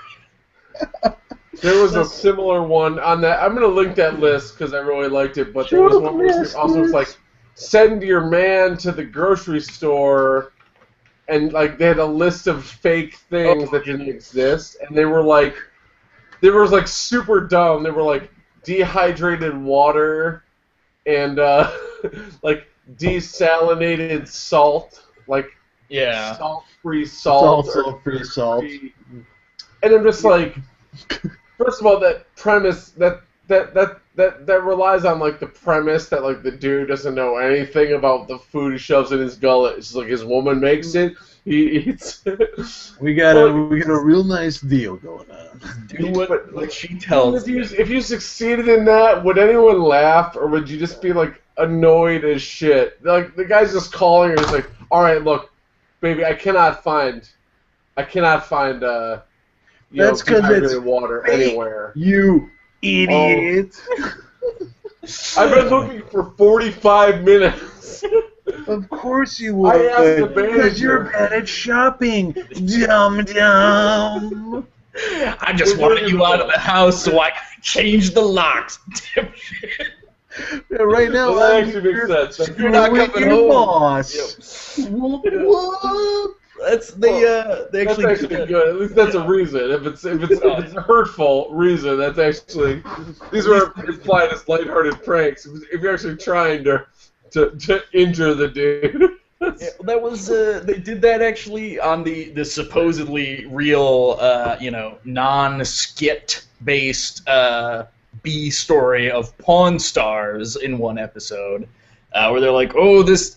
it. There was a similar one on that. I'm going to link that list because I really liked it, but there was one where it also was like, send your man to the grocery store, and like they had a list of fake things that didn't exist, and they were like super dumb. They were like dehydrated water and like desalinated salt, like salt-free salt. Salt-free salt. And I'm just like, first of all, that premise that relies on like the premise that like the dude doesn't know anything about the food he shoves in his gullet. It's like his woman makes it, he eats it. We got a real nice deal going on. Do what she tells you. If you succeeded in that, would anyone laugh, or would you just be like annoyed as shit? Like the guy's just calling her, he's like, all right, look, baby, I cannot find that's because it's water anywhere. You idiot! I've been looking for 45 minutes. Of course you would. I asked the manager. Because you're bad at shopping, dumb. I just wanted you out of the house so I could change the locks. Yeah, right now, well, that actually makes sense. You're not coming home. Boss. That's that's actually good. At least that's a reason. If it's a hurtful reason, that's actually these are implied as lighthearted pranks. If you're actually trying to injure the dude. Yeah, that was they did that actually on the supposedly real non-skit based B story of Pawn Stars in one episode, where they're like, oh, this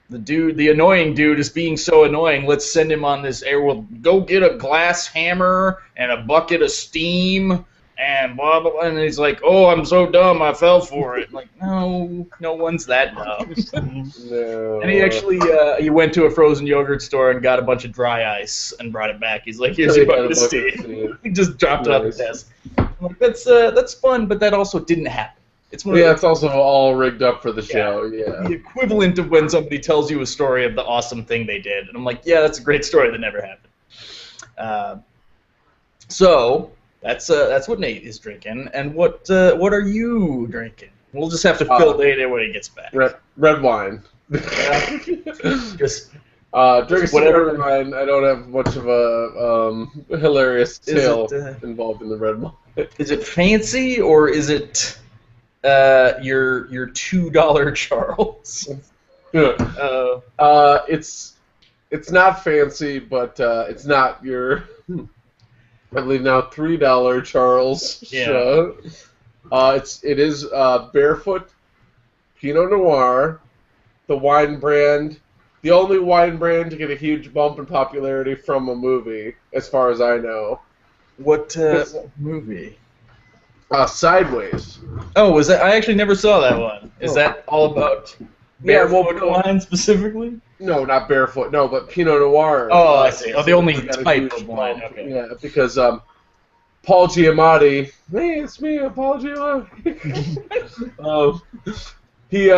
the annoying dude is being so annoying, let's send him on this air. We'll go get a glass hammer and a bucket of steam and blah, blah, blah. And he's like, oh, I'm so dumb, I fell for it. Like, no one's that dumb. No. And he actually, he went to a frozen yogurt store and got a bunch of dry ice and brought it back. He's like, here's your bucket of steam. He just dropped it on the desk. I'm like, that's fun, but that also didn't happen. It's also all rigged up for the show. Yeah. The equivalent of when somebody tells you a story of the awesome thing they did, and I'm like, yeah, that's a great story that never happened. So that's what Nate is drinking, and what are you drinking? We'll just have to fill Nate when he gets back. Red wine. Just drink whatever wine. I don't have much of a hilarious tale involved in the red wine. Is it fancy or is it? Your $2 Charles. It's not fancy, but it's not your I believe now $3 Charles. Yeah. It is Barefoot Pinot Noir, the wine brand, the only wine brand to get a huge bump in popularity from a movie, as far as I know. What movie? Sideways. Oh, was that? I actually never saw that one. Is that all about barefoot wine specifically? No, not barefoot. No, but Pinot Noir. Oh, I see. Oh, the only type of wine. Okay. Yeah, because Paul Giamatti. Hey, it's me, Paul Giamatti. He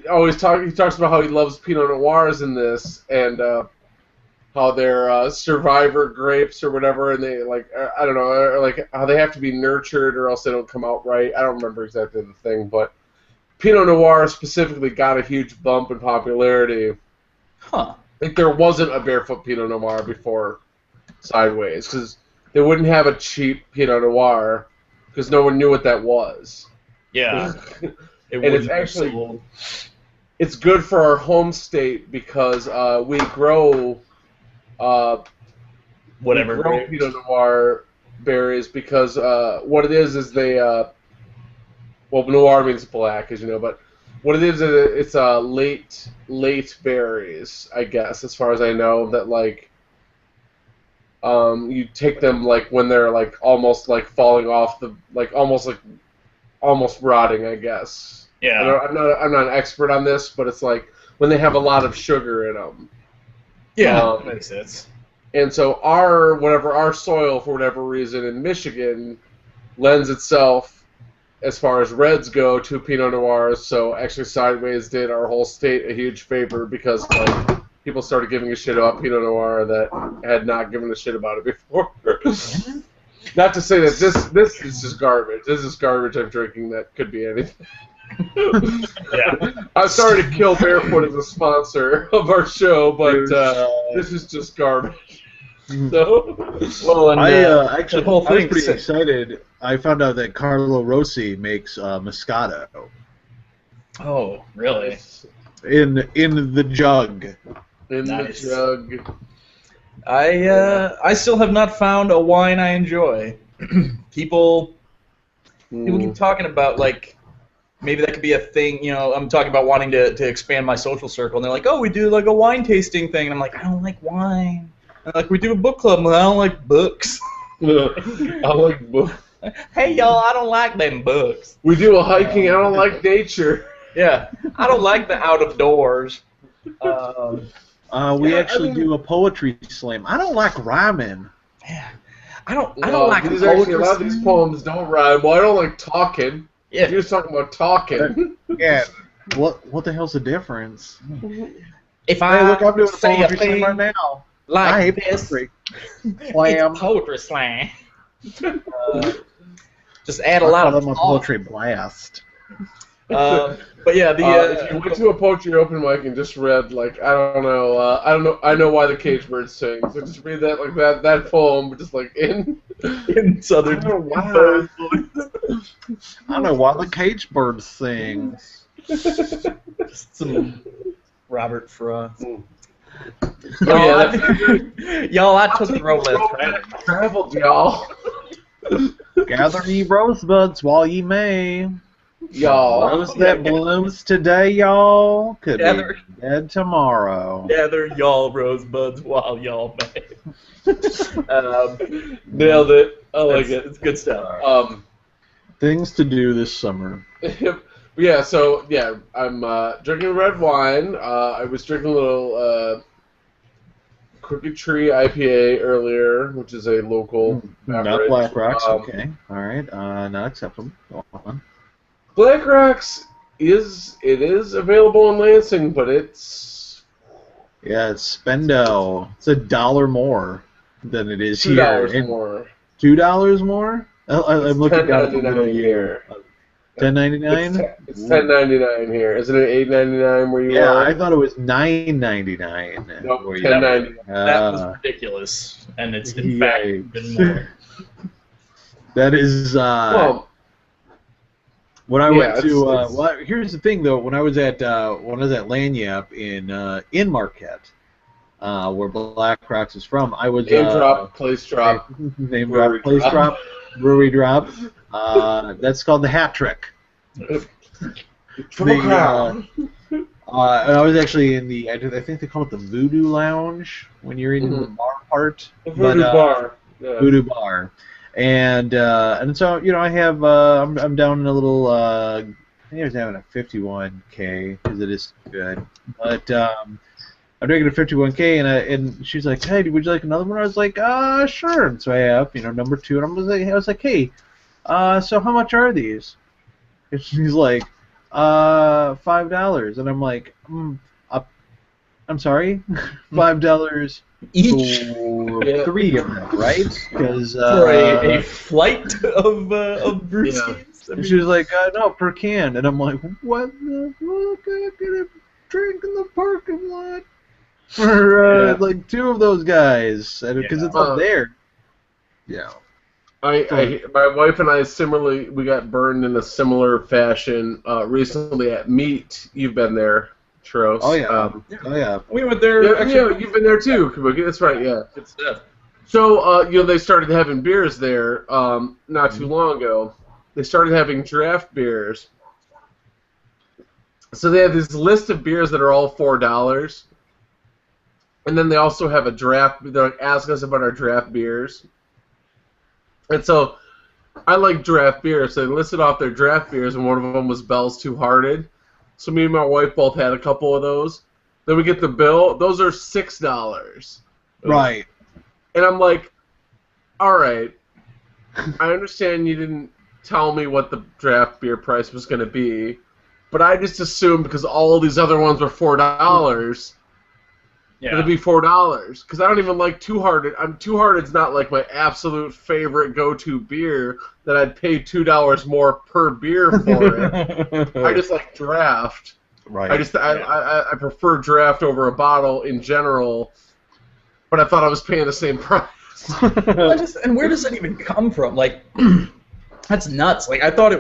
always talks about how he loves Pinot Noirs in this, and how they're survivor grapes or whatever, and they I don't know, or like how they have to be nurtured or else they don't come out right. I don't remember exactly the thing, but Pinot Noir specifically got a huge bump in popularity. Huh. Like there wasn't a barefoot Pinot Noir before Sideways, because they wouldn't have a cheap Pinot Noir because no one knew what that was. Yeah. And it's actually it's good for our home state because we grow. Whatever Pinot Noir berries because what it is they well, noir means black, as you know, but what it is, it's late berries, I guess, as far as I know. That like, you take them like when they're like almost like falling off the almost rotting, I guess. Yeah. I'm not an expert on this, but it's like when they have a lot of sugar in them. Yeah, that makes sense. And so our soil, for whatever reason, in Michigan, lends itself, as far as reds go, to Pinot Noirs. So actually, Sideways did our whole state a huge favor because like people started giving a shit about Pinot Noir that had not given a shit about it before. Not to say that this is just garbage. This is garbage I'm drinking that could be anything. Yeah. I'm sorry to kill Barefoot as a sponsor of our show, but this is just garbage. So, well, and actually, I was pretty excited. I found out that Carlo Rossi makes Moscato. Oh, really? In the jug. In Nice. the jug. I still have not found a wine I enjoy. People keep talking about like maybe that could be a thing. You know, I'm talking about wanting to expand my social circle, and they're like, "Oh, we do like a wine tasting thing," and I'm like, "I don't like wine." And like, we do a book club, and I don't like books. I like books. Hey, y'all, I don't like them books. We do a hiking. I don't like nature. Yeah, I don't like the out of doors. We actually do a poetry slam. I don't like rhyming. Yeah, I don't like these poetry. A lot of these poems don't rhyme. Well, I don't like talking. Yeah. You're just talking about talking. Yeah. What the hell's the difference? If I look, I'm doing a say poetry a thing slam right now. like I hate this, poetry. it's poetry slam. Just add a lot of a poetry blast. But yeah, if you went to a poetry open mic and just read like I don't know, I know why the cage bird sings. So just read that like that poem, just like in Southern. I don't know why the cage bird sings. Just some Robert Frost. Y'all, I took the road less traveled, y'all. Gather ye rosebuds while ye may. Y'all. Rose that blooms today, y'all, could be dead tomorrow. Gather y'all rosebuds while y'all may. Nailed it. I like it. It's good stuff. Things to do this summer. Yeah, so, yeah, I'm drinking red wine. I was drinking a little Crooked Tree IPA earlier, which is a local beverage. Not Black Rocks, okay. All right, not acceptable. Go on. Black Rocks is available in Lansing, but it's... Yeah, it's Spendo. It's $1 more than it is here. $2 more. $2 more? I'm looking at $10.99 here. $10.99? It's $10.99 here. Isn't it $8.99 where you are? Yeah, I thought it was $9.99. Nope, $10.99. That was ridiculous, and it's in fact even more. That is. Well, when I went to, well, here's the thing though. When I was at Lanyap in Marquette, where Black Rocks is from, I was name drop, place drop, name drop, place drop, brewery drop. That's called the Hat Trick. Triple Crown. And I was actually in the, I think they call it the Voodoo Lounge when you're in the bar part. The Voodoo Bar. Yeah. Voodoo Bar. And so, you know, I have, I'm down in a little, I think I was having a 51K, because it is good. But I'm drinking a 51K, and she's like, hey, would you like another one? I was like, sure. And so I have, you know, number 2, and I was like, hey, so how much are these? And she's like, $5. And I'm like, I'm sorry, $5 each for 3 of them, right? Because for a flight of brewskis. Yeah. She was like, no, per can. And I'm like, what the fuck? I get a drink in the parking lot for like 2 of those guys because it's up there. Yeah. My wife and I similarly, we got burned in a similar fashion recently at Meat. You've been there, Churros. Oh yeah. We went there. Yeah, you've been there too, Kabuki. That's right. Yeah. Good stuff. So you know, they started having beers there not too long ago. They started having draft beers, So they have this list of beers that are all $4, and then they also have a draft. They're like, ask us about our draft beers, and so I like draft beers. So they listed off their draft beers, and one of them was Bell's Two Hearted. So me and my wife both had a couple of those. Then we get the bill. Those are $6. Right. And I'm like, all right, I understand you didn't tell me what the draft beer price was going to be, but I just assumed because all these other ones were $4, it'd be $4. Because I don't even like Two Hearted. Two Hearted's not like my absolute favorite go-to beer that I'd pay $2 more per beer for it. I just like draft. Right. I prefer draft over a bottle in general, but I thought I was paying the same price. And where does that even come from? Like, that's nuts. Like, I thought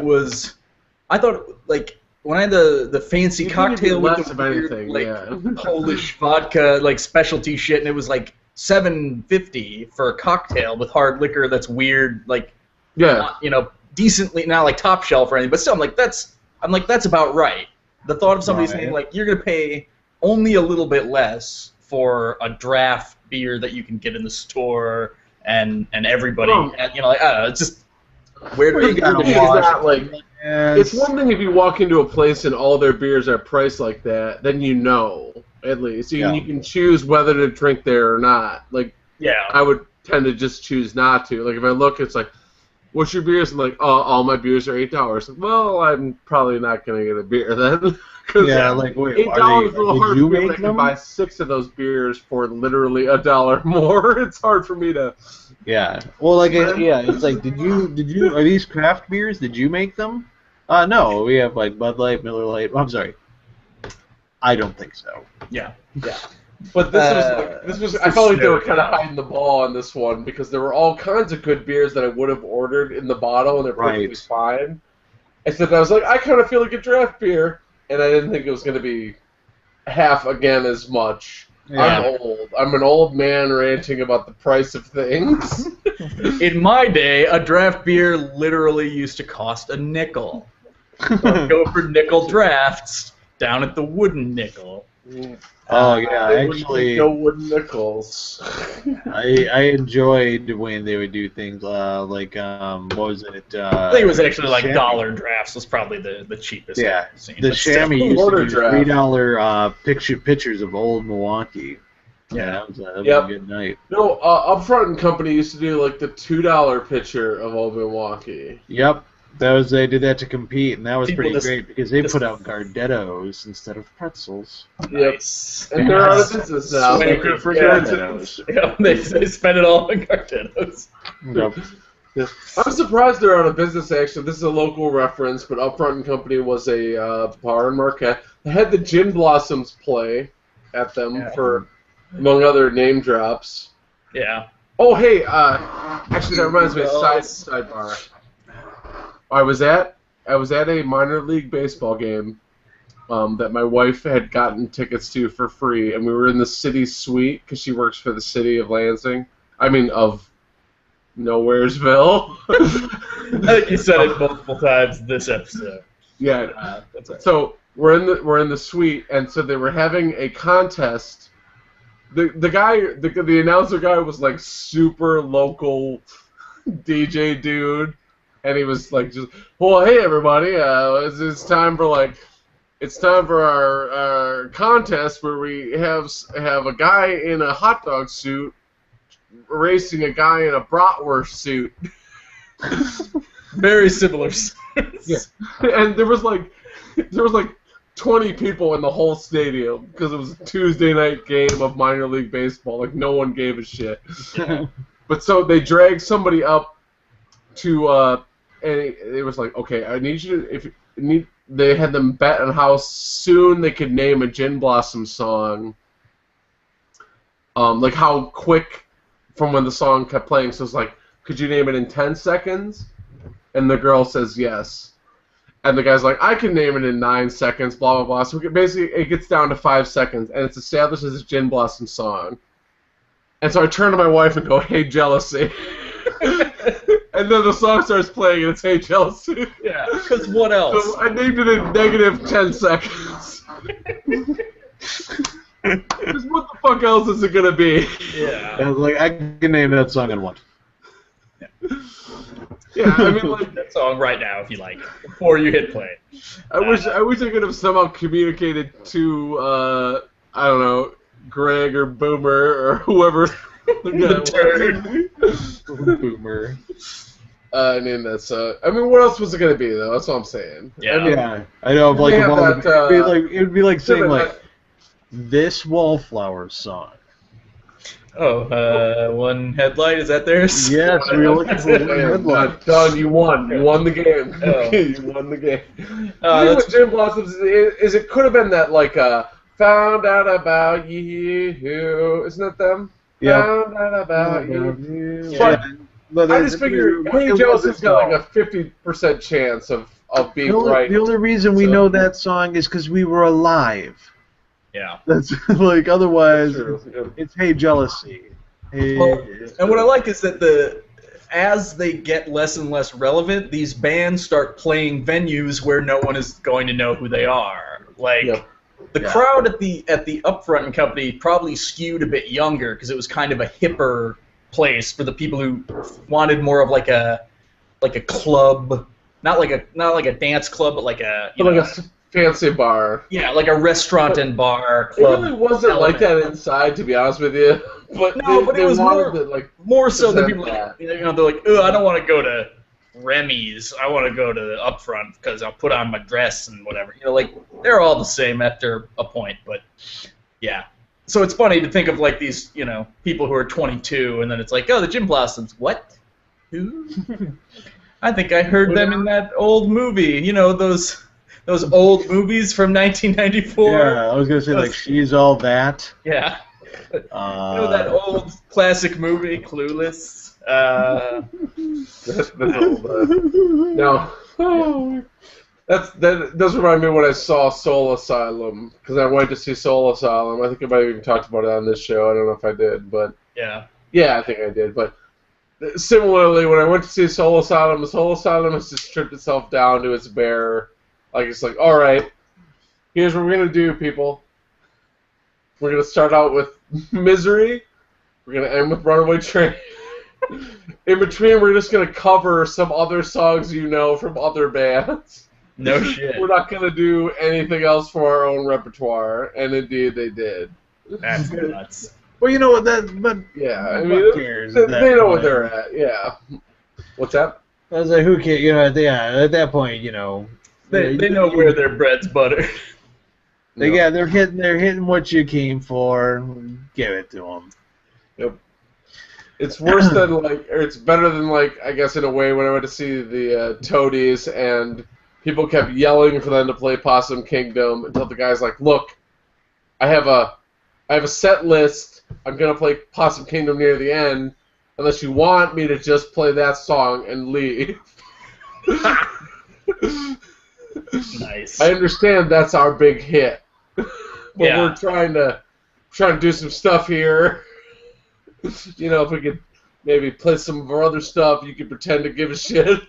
like when I had the fancy cocktail with the weird, Polish vodka, like specialty shit, and it was like $7.50 for a cocktail with hard liquor that's weird, like, not, decently, not like top shelf or anything, but still, I'm like, that's about right. The thought of somebody saying, like, you're going to pay only a little bit less for a draft beer that you can get in the store and everybody, it's just, where do you got to It's one thing if you walk into a place and all their beers are priced like that, then at least. You can choose whether to drink there or not. Like, I would tend to just choose not to. Like, if I look, it's like, what's your beers? And like, oh, all my beers are $8. Like, well, I'm probably not going to get a beer then. Like, wait, $8 is a little hard for me. I can buy 6 of those beers for literally $1 more. It's hard for me to... Yeah. Well, like, it's like, did you, are these craft beers? Did you make them? No, we have, like, Bud Light, Miller Lite. I'm sorry. I don't think so. Yeah. But this was I felt like they were kind of hiding the ball on this one because there were all kinds of good beers that I would have ordered in the bottle and they're perfectly fine. Except I was like, I kind of feel like a draft beer, and I didn't think it was going to be half again as much. Yeah. I'm old. I'm an old man ranting about the price of things. In my day, a draft beer literally used to cost a nickel. So I'd go for nickel drafts down at the wooden nickel. Oh yeah, actually, no wooden nickels. I enjoyed when they would do things like what was it? I think it was actually like dollar drafts was probably the cheapest. Yeah, I've seen, the chamois used to do $3 pictures of old Milwaukee. Yeah, that was a good night. No, Upfront and Company used to do like the $2 picture of old Milwaukee. Yep. They did that to compete, and that was pretty great because they put out Gardettos instead of pretzels. Nice. And they're out of business now. They spent it all on Gardettos. Yep. I'm surprised they're out of business, actually. This is a local reference, but Upfront and Company was a bar in Marquette. They had the Gin Blossoms play at them for, among other name drops. Yeah. Oh, hey, actually, that reminds me of sidebar. I was at a minor league baseball game that my wife had gotten tickets to for free, and we were in the city suite because she works for the city of Lansing. I mean, of Nowheresville. I think you said it multiple times this episode. Yeah. That's right. So we're in the suite, and so they were having a contest. The announcer guy was like super local DJ dude. And he was like, well, hey everybody, it's time for our contest where we have a guy in a hot dog suit racing a guy in a bratwurst suit. Very similar. Yeah. And there was like 20 people in the whole stadium because it was a Tuesday night game of minor league baseball. Like no one gave a shit. But so they dragged somebody up to. And it was like, okay, I need you to, they had them bet on how soon they could name a Gin Blossom song. Like how quick from when the song kept playing. So it's like, could you name it in 10 seconds? And the girl says yes. And the guy's like, I can name it in 9 seconds, blah, blah, blah. So basically it gets down to 5 seconds, and it's established as a Gin Blossom song. And so I turn to my wife and go, hey, jealousy. and then the song starts playing, and it's Hey Jealousy. Yeah, because what else? So I named it in negative 10 seconds. Just what the fuck else is it gonna be? Yeah. I was like, I can name that song in one. Yeah, I mean, like that song right now if you like, before you hit play. I wish I could have somehow communicated to I don't know, Greg or Boomer or whoever the Boomer. I mean that's I mean, what else was it gonna be though? That's what I'm saying. Yeah, I mean, I know. Like, that, it'd be like saying like this Wallflower song. Oh, one headlight, is that theirs? Yes, we were looking for one headlight. Done. You won. You won the game. Oh. You won the game. What Jim Blossoms is it could have been that like found out about you. Isn't that them? Yeah. Found out about you. Yeah. But I just figured Hey Joseph's got like a 50% chance of being right. The only reason we know that song is because we were alive. Yeah. That's like otherwise it's Hey Jealousy. Hey, and what I like is that as they get less and less relevant, these bands start playing venues where no one is going to know who they are. Like the crowd at the Upfront and Company probably skewed a bit younger because it was kind of a hipper place for the people who wanted more of like a club, not like a dance club, but like a fancy bar. Yeah, like a restaurant and bar club. It really wasn't like that inside, to be honest with you. But but it was more so than people that. They're like, oh, I don't want to go to Remy's. I want to go to the Upfront because I'll put on my dress and whatever. Like they're all the same after a point. But yeah, so it's funny to think of like these, people who are 22, and then it's like, oh, the Gym Blossoms. What? Who? I think I heard them in that old movie. Those old movies from 1994. Yeah, I was gonna say like She's All That. Yeah. That old classic movie, Clueless. That's old. No. That does remind me when I saw Soul Asylum, because I went to see Soul Asylum. I think I might have even talked about it on this show. I don't know if I did, but yeah, I think I did. But similarly, when I went to see Soul Asylum has just stripped itself down to its bare. Like, it's like, all right, here's what we're going to do, people. We're going to start out with Misery. We're going to end with Runaway Train. In between, we're just going to cover some other songs from other bands. No shit. We're not going to do anything else for our own repertoire. And indeed, they did. That's nuts. Well, but yeah, I mean, they know what they're at, yeah. What's that? I was like, who cares? At that point, They know where their bread's buttered. They're hitting what you came for. Give it to them. Yep. It's worse than or it's better than I guess in a way when I went to see the Toadies and people kept yelling for them to play Possum Kingdom until the guy's like, look, I have a set list. I'm gonna play Possum Kingdom near the end, unless you want me to just play that song and leave. Nice. I understand that's our big hit, but we're trying to do some stuff here. If we could maybe play some of our other stuff, you could pretend to give a shit.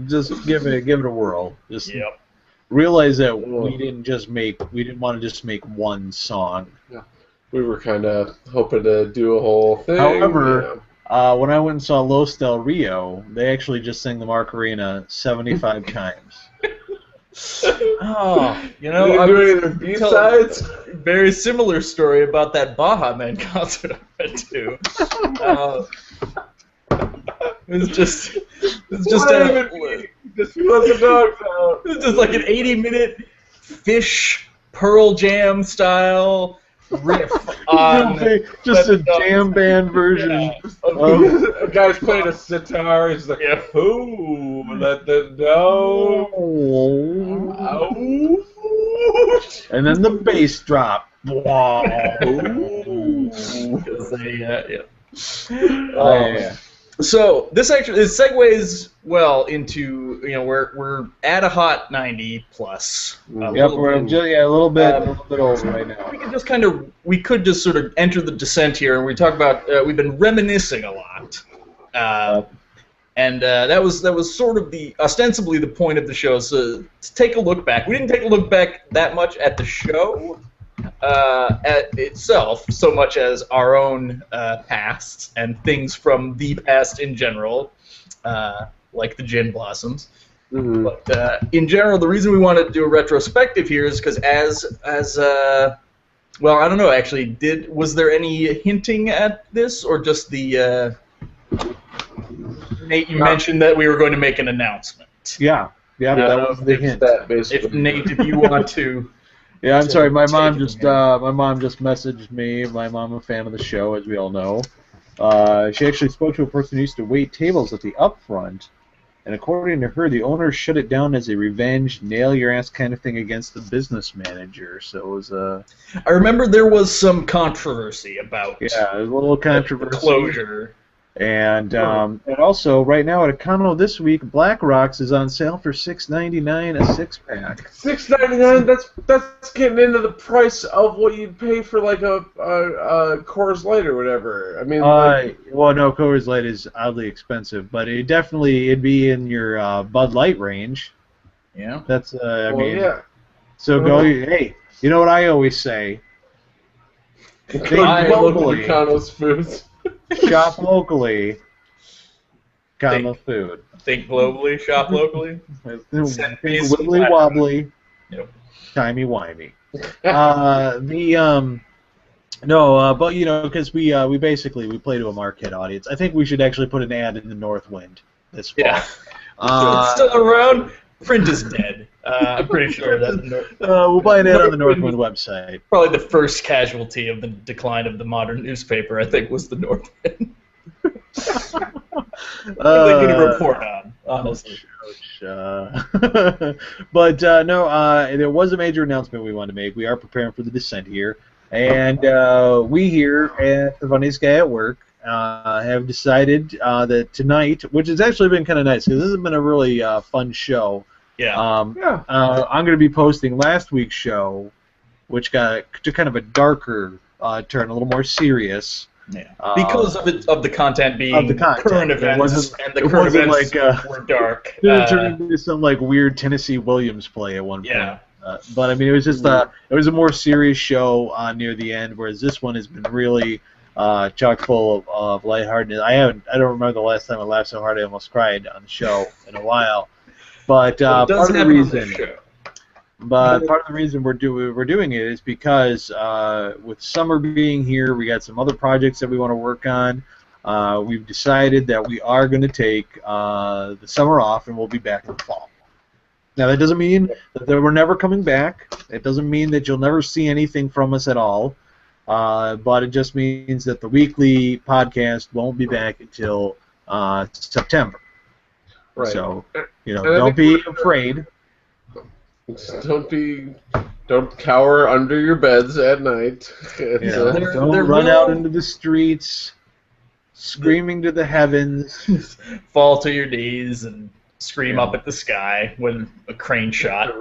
Just give it a whirl. Just realize that we didn't want to just make one song. Yeah. We were kind of hoping to do a whole thing. However, when I went and saw Los Del Rio, they actually just sang the Macarena 75 times. Oh, I'm doing their B-sides. Very similar story about that Baja Man concert I went to. It was just like an 80-minute Fish Pearl Jam style riff on just a jam band version. A guy's playing a sitar. He's like, "Who let them know?" And then the bass drop. So this actually segues well into we're at a hot 90 plus. We're a little bit over right now. We could just sort of enter the descent here, and we talk about we've been reminiscing a lot, And that was sort of ostensibly the point of the show, so to take a look back. We didn't take a look back that much at the show at itself, so much as our own pasts and things from the past in general, like the Gin Blossoms. Mm-hmm. But in general, the reason we wanted to do a retrospective here is because well, I don't know, actually, was there any hinting at this, or just the... Nate, you mentioned that we were going to make an announcement. Yeah, that was the hint. If Nate, if you want to... Yeah, I'm sorry, my mom just messaged me. My mom, a fan of the show, as we all know. She actually spoke to a person who used to wait tables at the Upfront, and according to her, the owner shut it down as a revenge, nail-your-ass kind of thing against the business manager. So it was I remember there was some controversy about... Yeah, there was a little controversy. The closure. And also, right now at Econo this week, Black Rocks is on sale for $6.99 a 6-pack. $6.99? That's getting into the price of what you'd pay for like a Coors Light or whatever. I mean, well, no, Coors Light is oddly expensive, but it'd be in your Bud Light range. Yeah. That's I mean. Yeah. So hey, you know what I always say? Econo's foods. Shop locally, food. Think globally, shop locally. Think wibbly wobbly, yep. Timey wimey. But you know, because we basically play to a Marquette audience. I think we should actually put an ad in the Northwind this fall. Yeah. It's still around. Print is dead. I'm pretty sure that. We'll buy an ad on the Northwind website. Probably the first casualty of the decline of the modern newspaper, I think, was the Northwind. They can report on, honestly. But there was a major announcement we wanted to make. We are preparing for the descent here, and we here at the Funniest Guy at Work have decided that tonight, which has actually been kind of nice because this has been a really fun show. Yeah. I'm going to be posting last week's show, which got to kind of a darker turn, a little more serious. Yeah. Because of the content being current events, and the current events were dark. It turned into some like weird Tennessee Williams play at one point. Yeah. But I mean, it was just it was a more serious show near the end, whereas this one has been really chock full of lightheartedness. I don't remember the last time I laughed so hard I almost cried on the show in a while. But part of the reason we're doing it is because with summer being here, we got some other projects that we want to work on. We've decided that we are going to take the summer off, and we'll be back in the fall. Now, that doesn't mean that we're never coming back. It doesn't mean that you'll never see anything from us at all. But it just means that the weekly podcast won't be back until September. Right. So, don't be afraid. Don't cower under your beds at night. Don't run out into the streets screaming to the heavens. Fall to your knees and scream up at the sky when a crane shot. The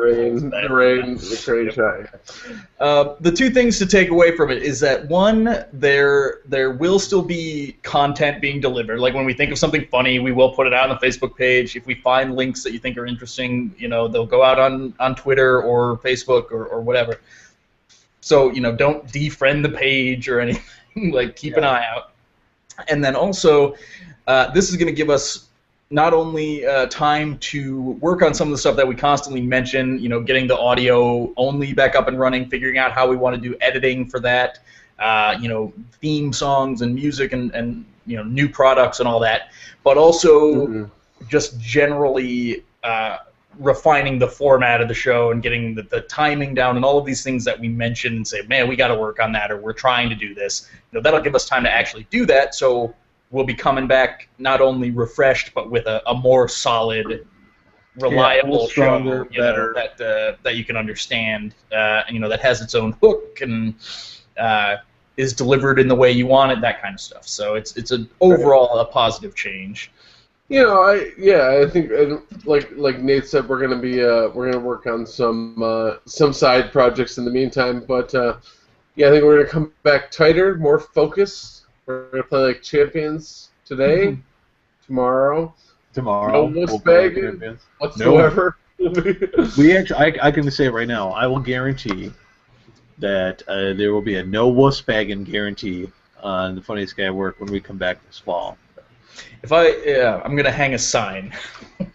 crane shot. The two things to take away from it is that, one, there will still be content being delivered. Like when we think of something funny, we will put it out on the Facebook page. If we find links that you think are interesting, they'll go out on Twitter or Facebook or whatever. So, don't defriend the page or anything. Like, keep an eye out. And then also, this is going to give us not only time to work on some of the stuff that we constantly mention, getting the audio only back up and running, figuring out how we want to do editing for that, theme songs and music and new products and all that, but also just generally refining the format of the show and getting the timing down and all of these things that we mentioned and say, man, we got to work on that, or we're trying to do this. That'll give us time to actually do that, so we'll be coming back not only refreshed, but with a more solid, reliable stronger, show, better. That you can understand, that has its own hook and is delivered in the way you want it, that kind of stuff. So it's an overall a positive change. I think like Nate said, we're gonna work on some side projects in the meantime, but I think we're gonna come back tighter, more focused. We're going to play like champions today, tomorrow, tomorrow. No wuss-bagging whatsoever. We actually, I can say it right now. I will guarantee that there will be a no wuss-bagging guarantee on the Funniest Guy at Work when we come back this fall. I'm gonna hang a sign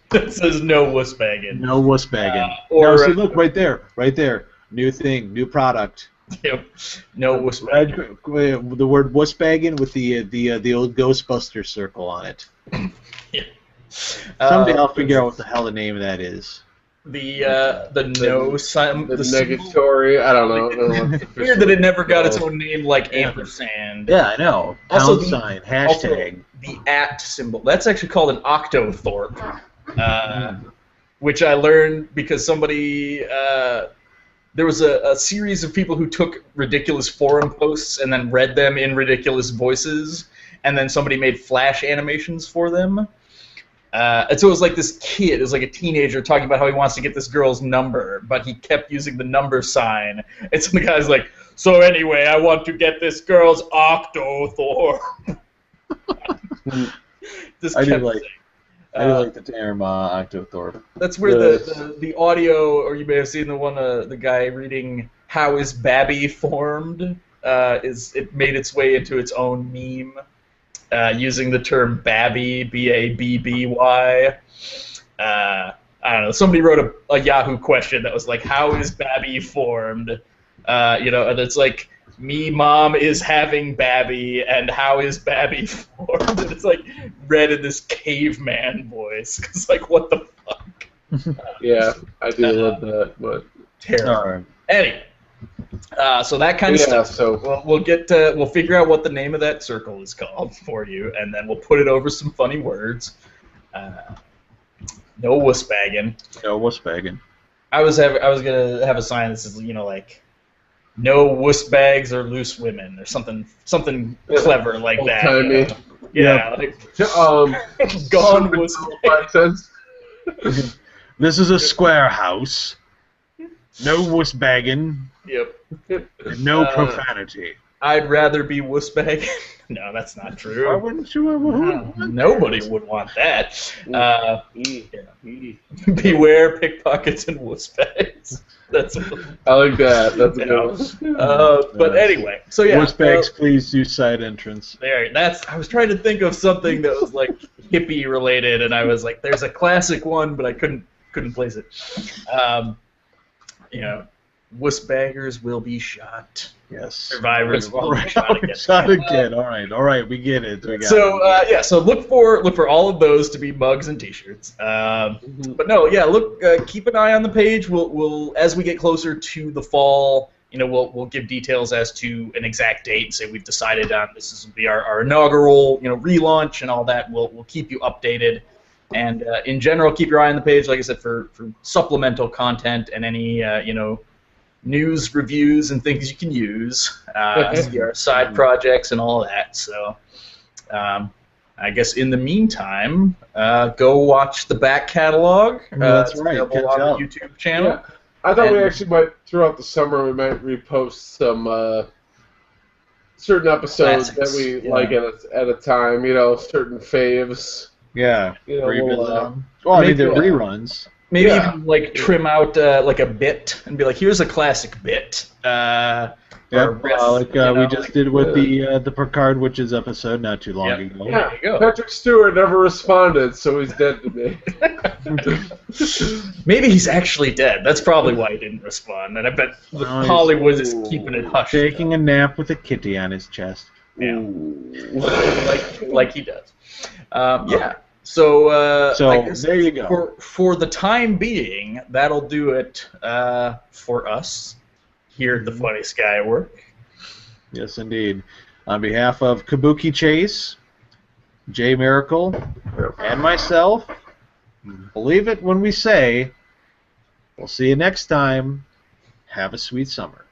that says no wuss-bagging. No wuss-bagging. See, look right there. New thing, new product. Yep. No wuss-bagging. The word wuss-bagging with the old Ghostbuster circle on it. Yeah. Someday I'll figure out what the hell the name of that is. The no sign. The negatory. I don't know. It's weird that it never got its own name like ampersand. Yeah, I know. Also Pound sign. Hashtag. The @ symbol. That's actually called an octothorpe, which I learned because somebody. There was a series of people who took ridiculous forum posts and then read them in ridiculous voices, and then somebody made flash animations for them. And so it was like this kid, it was like a teenager talking about how he wants to get this girl's number, but he kept using the number sign. And so the guy's like, so anyway, I want to get this girl's octothorpe. I do like the term octothorpe. That's where the audio, or you may have seen the one, the guy reading "How is Babby formed?" It made its way into its own meme. Using the term Babby, B-A-B-B-Y. I don't know. Somebody wrote a Yahoo question that was like, "How is Babby formed?" And it's like, "Me, mom is having Babby, and how is Babby formed?" And it's like read in this caveman voice. It's like, what the fuck? Yeah, I do love that, but terrible. Right. Anyway. So that kind of stuff. So we'll figure out what the name of that circle is called for you, and then we'll put it over some funny words. No wuss-bagging. No wuss-bagging. I was gonna have a sign that says, like, no wuss bags or loose women or something clever like that. Yeah. Like, gone wuss bags. This is a square house. No wuss-bagging. Yep. And no profanity. I'd rather be wuss-bagging. No, that's not true. Why wouldn't you ever want that? Nobody would want that. Beware pickpockets and wuss-bags. I like that. That's a good one. But anyway, so yeah. Wuss-bags, please do side entrance. I was trying to think of something that was like hippie related, and I was like, there's a classic one, but I couldn't place it. Wuss-baggers will be shot. Yes. Survivors will be shot again. All right, we get it. So look for all of those to be mugs and T-shirts. But no, keep an eye on the page. We'll as we get closer to the fall, we'll give details as to an exact date. Say we've decided on this will be our inaugural, relaunch and all that. We'll keep you updated. And in general, keep your eye on the page, like I said, for supplemental content and any news, reviews, and things you can use. See our side projects and all that. So I guess in the meantime, go watch the back catalog. That's right. Available on the YouTube channel. Yeah. I thought we actually might, throughout the summer, we might repost some certain episodes classics, that we like at a time, certain faves. Yeah, revisit them. Well, I mean, they're reruns. Maybe even like trim out like a bit and be like, here's a classic bit. We just did with the Picard Witches episode not too long ago. Yeah, there you go. Patrick Stewart never responded, so he's dead to me. Maybe he's actually dead. That's probably why he didn't respond. And I bet Hollywood is keeping it hush. Taking a nap with a kitty on his chest. Yeah, like he does. So I guess there you go. For the time being, that'll do it for us here at the Funniest Guy at Work. Yes, indeed. On behalf of Kabuki Chase, Jay Miracle, and myself, believe it when we say, we'll see you next time. Have a sweet summer.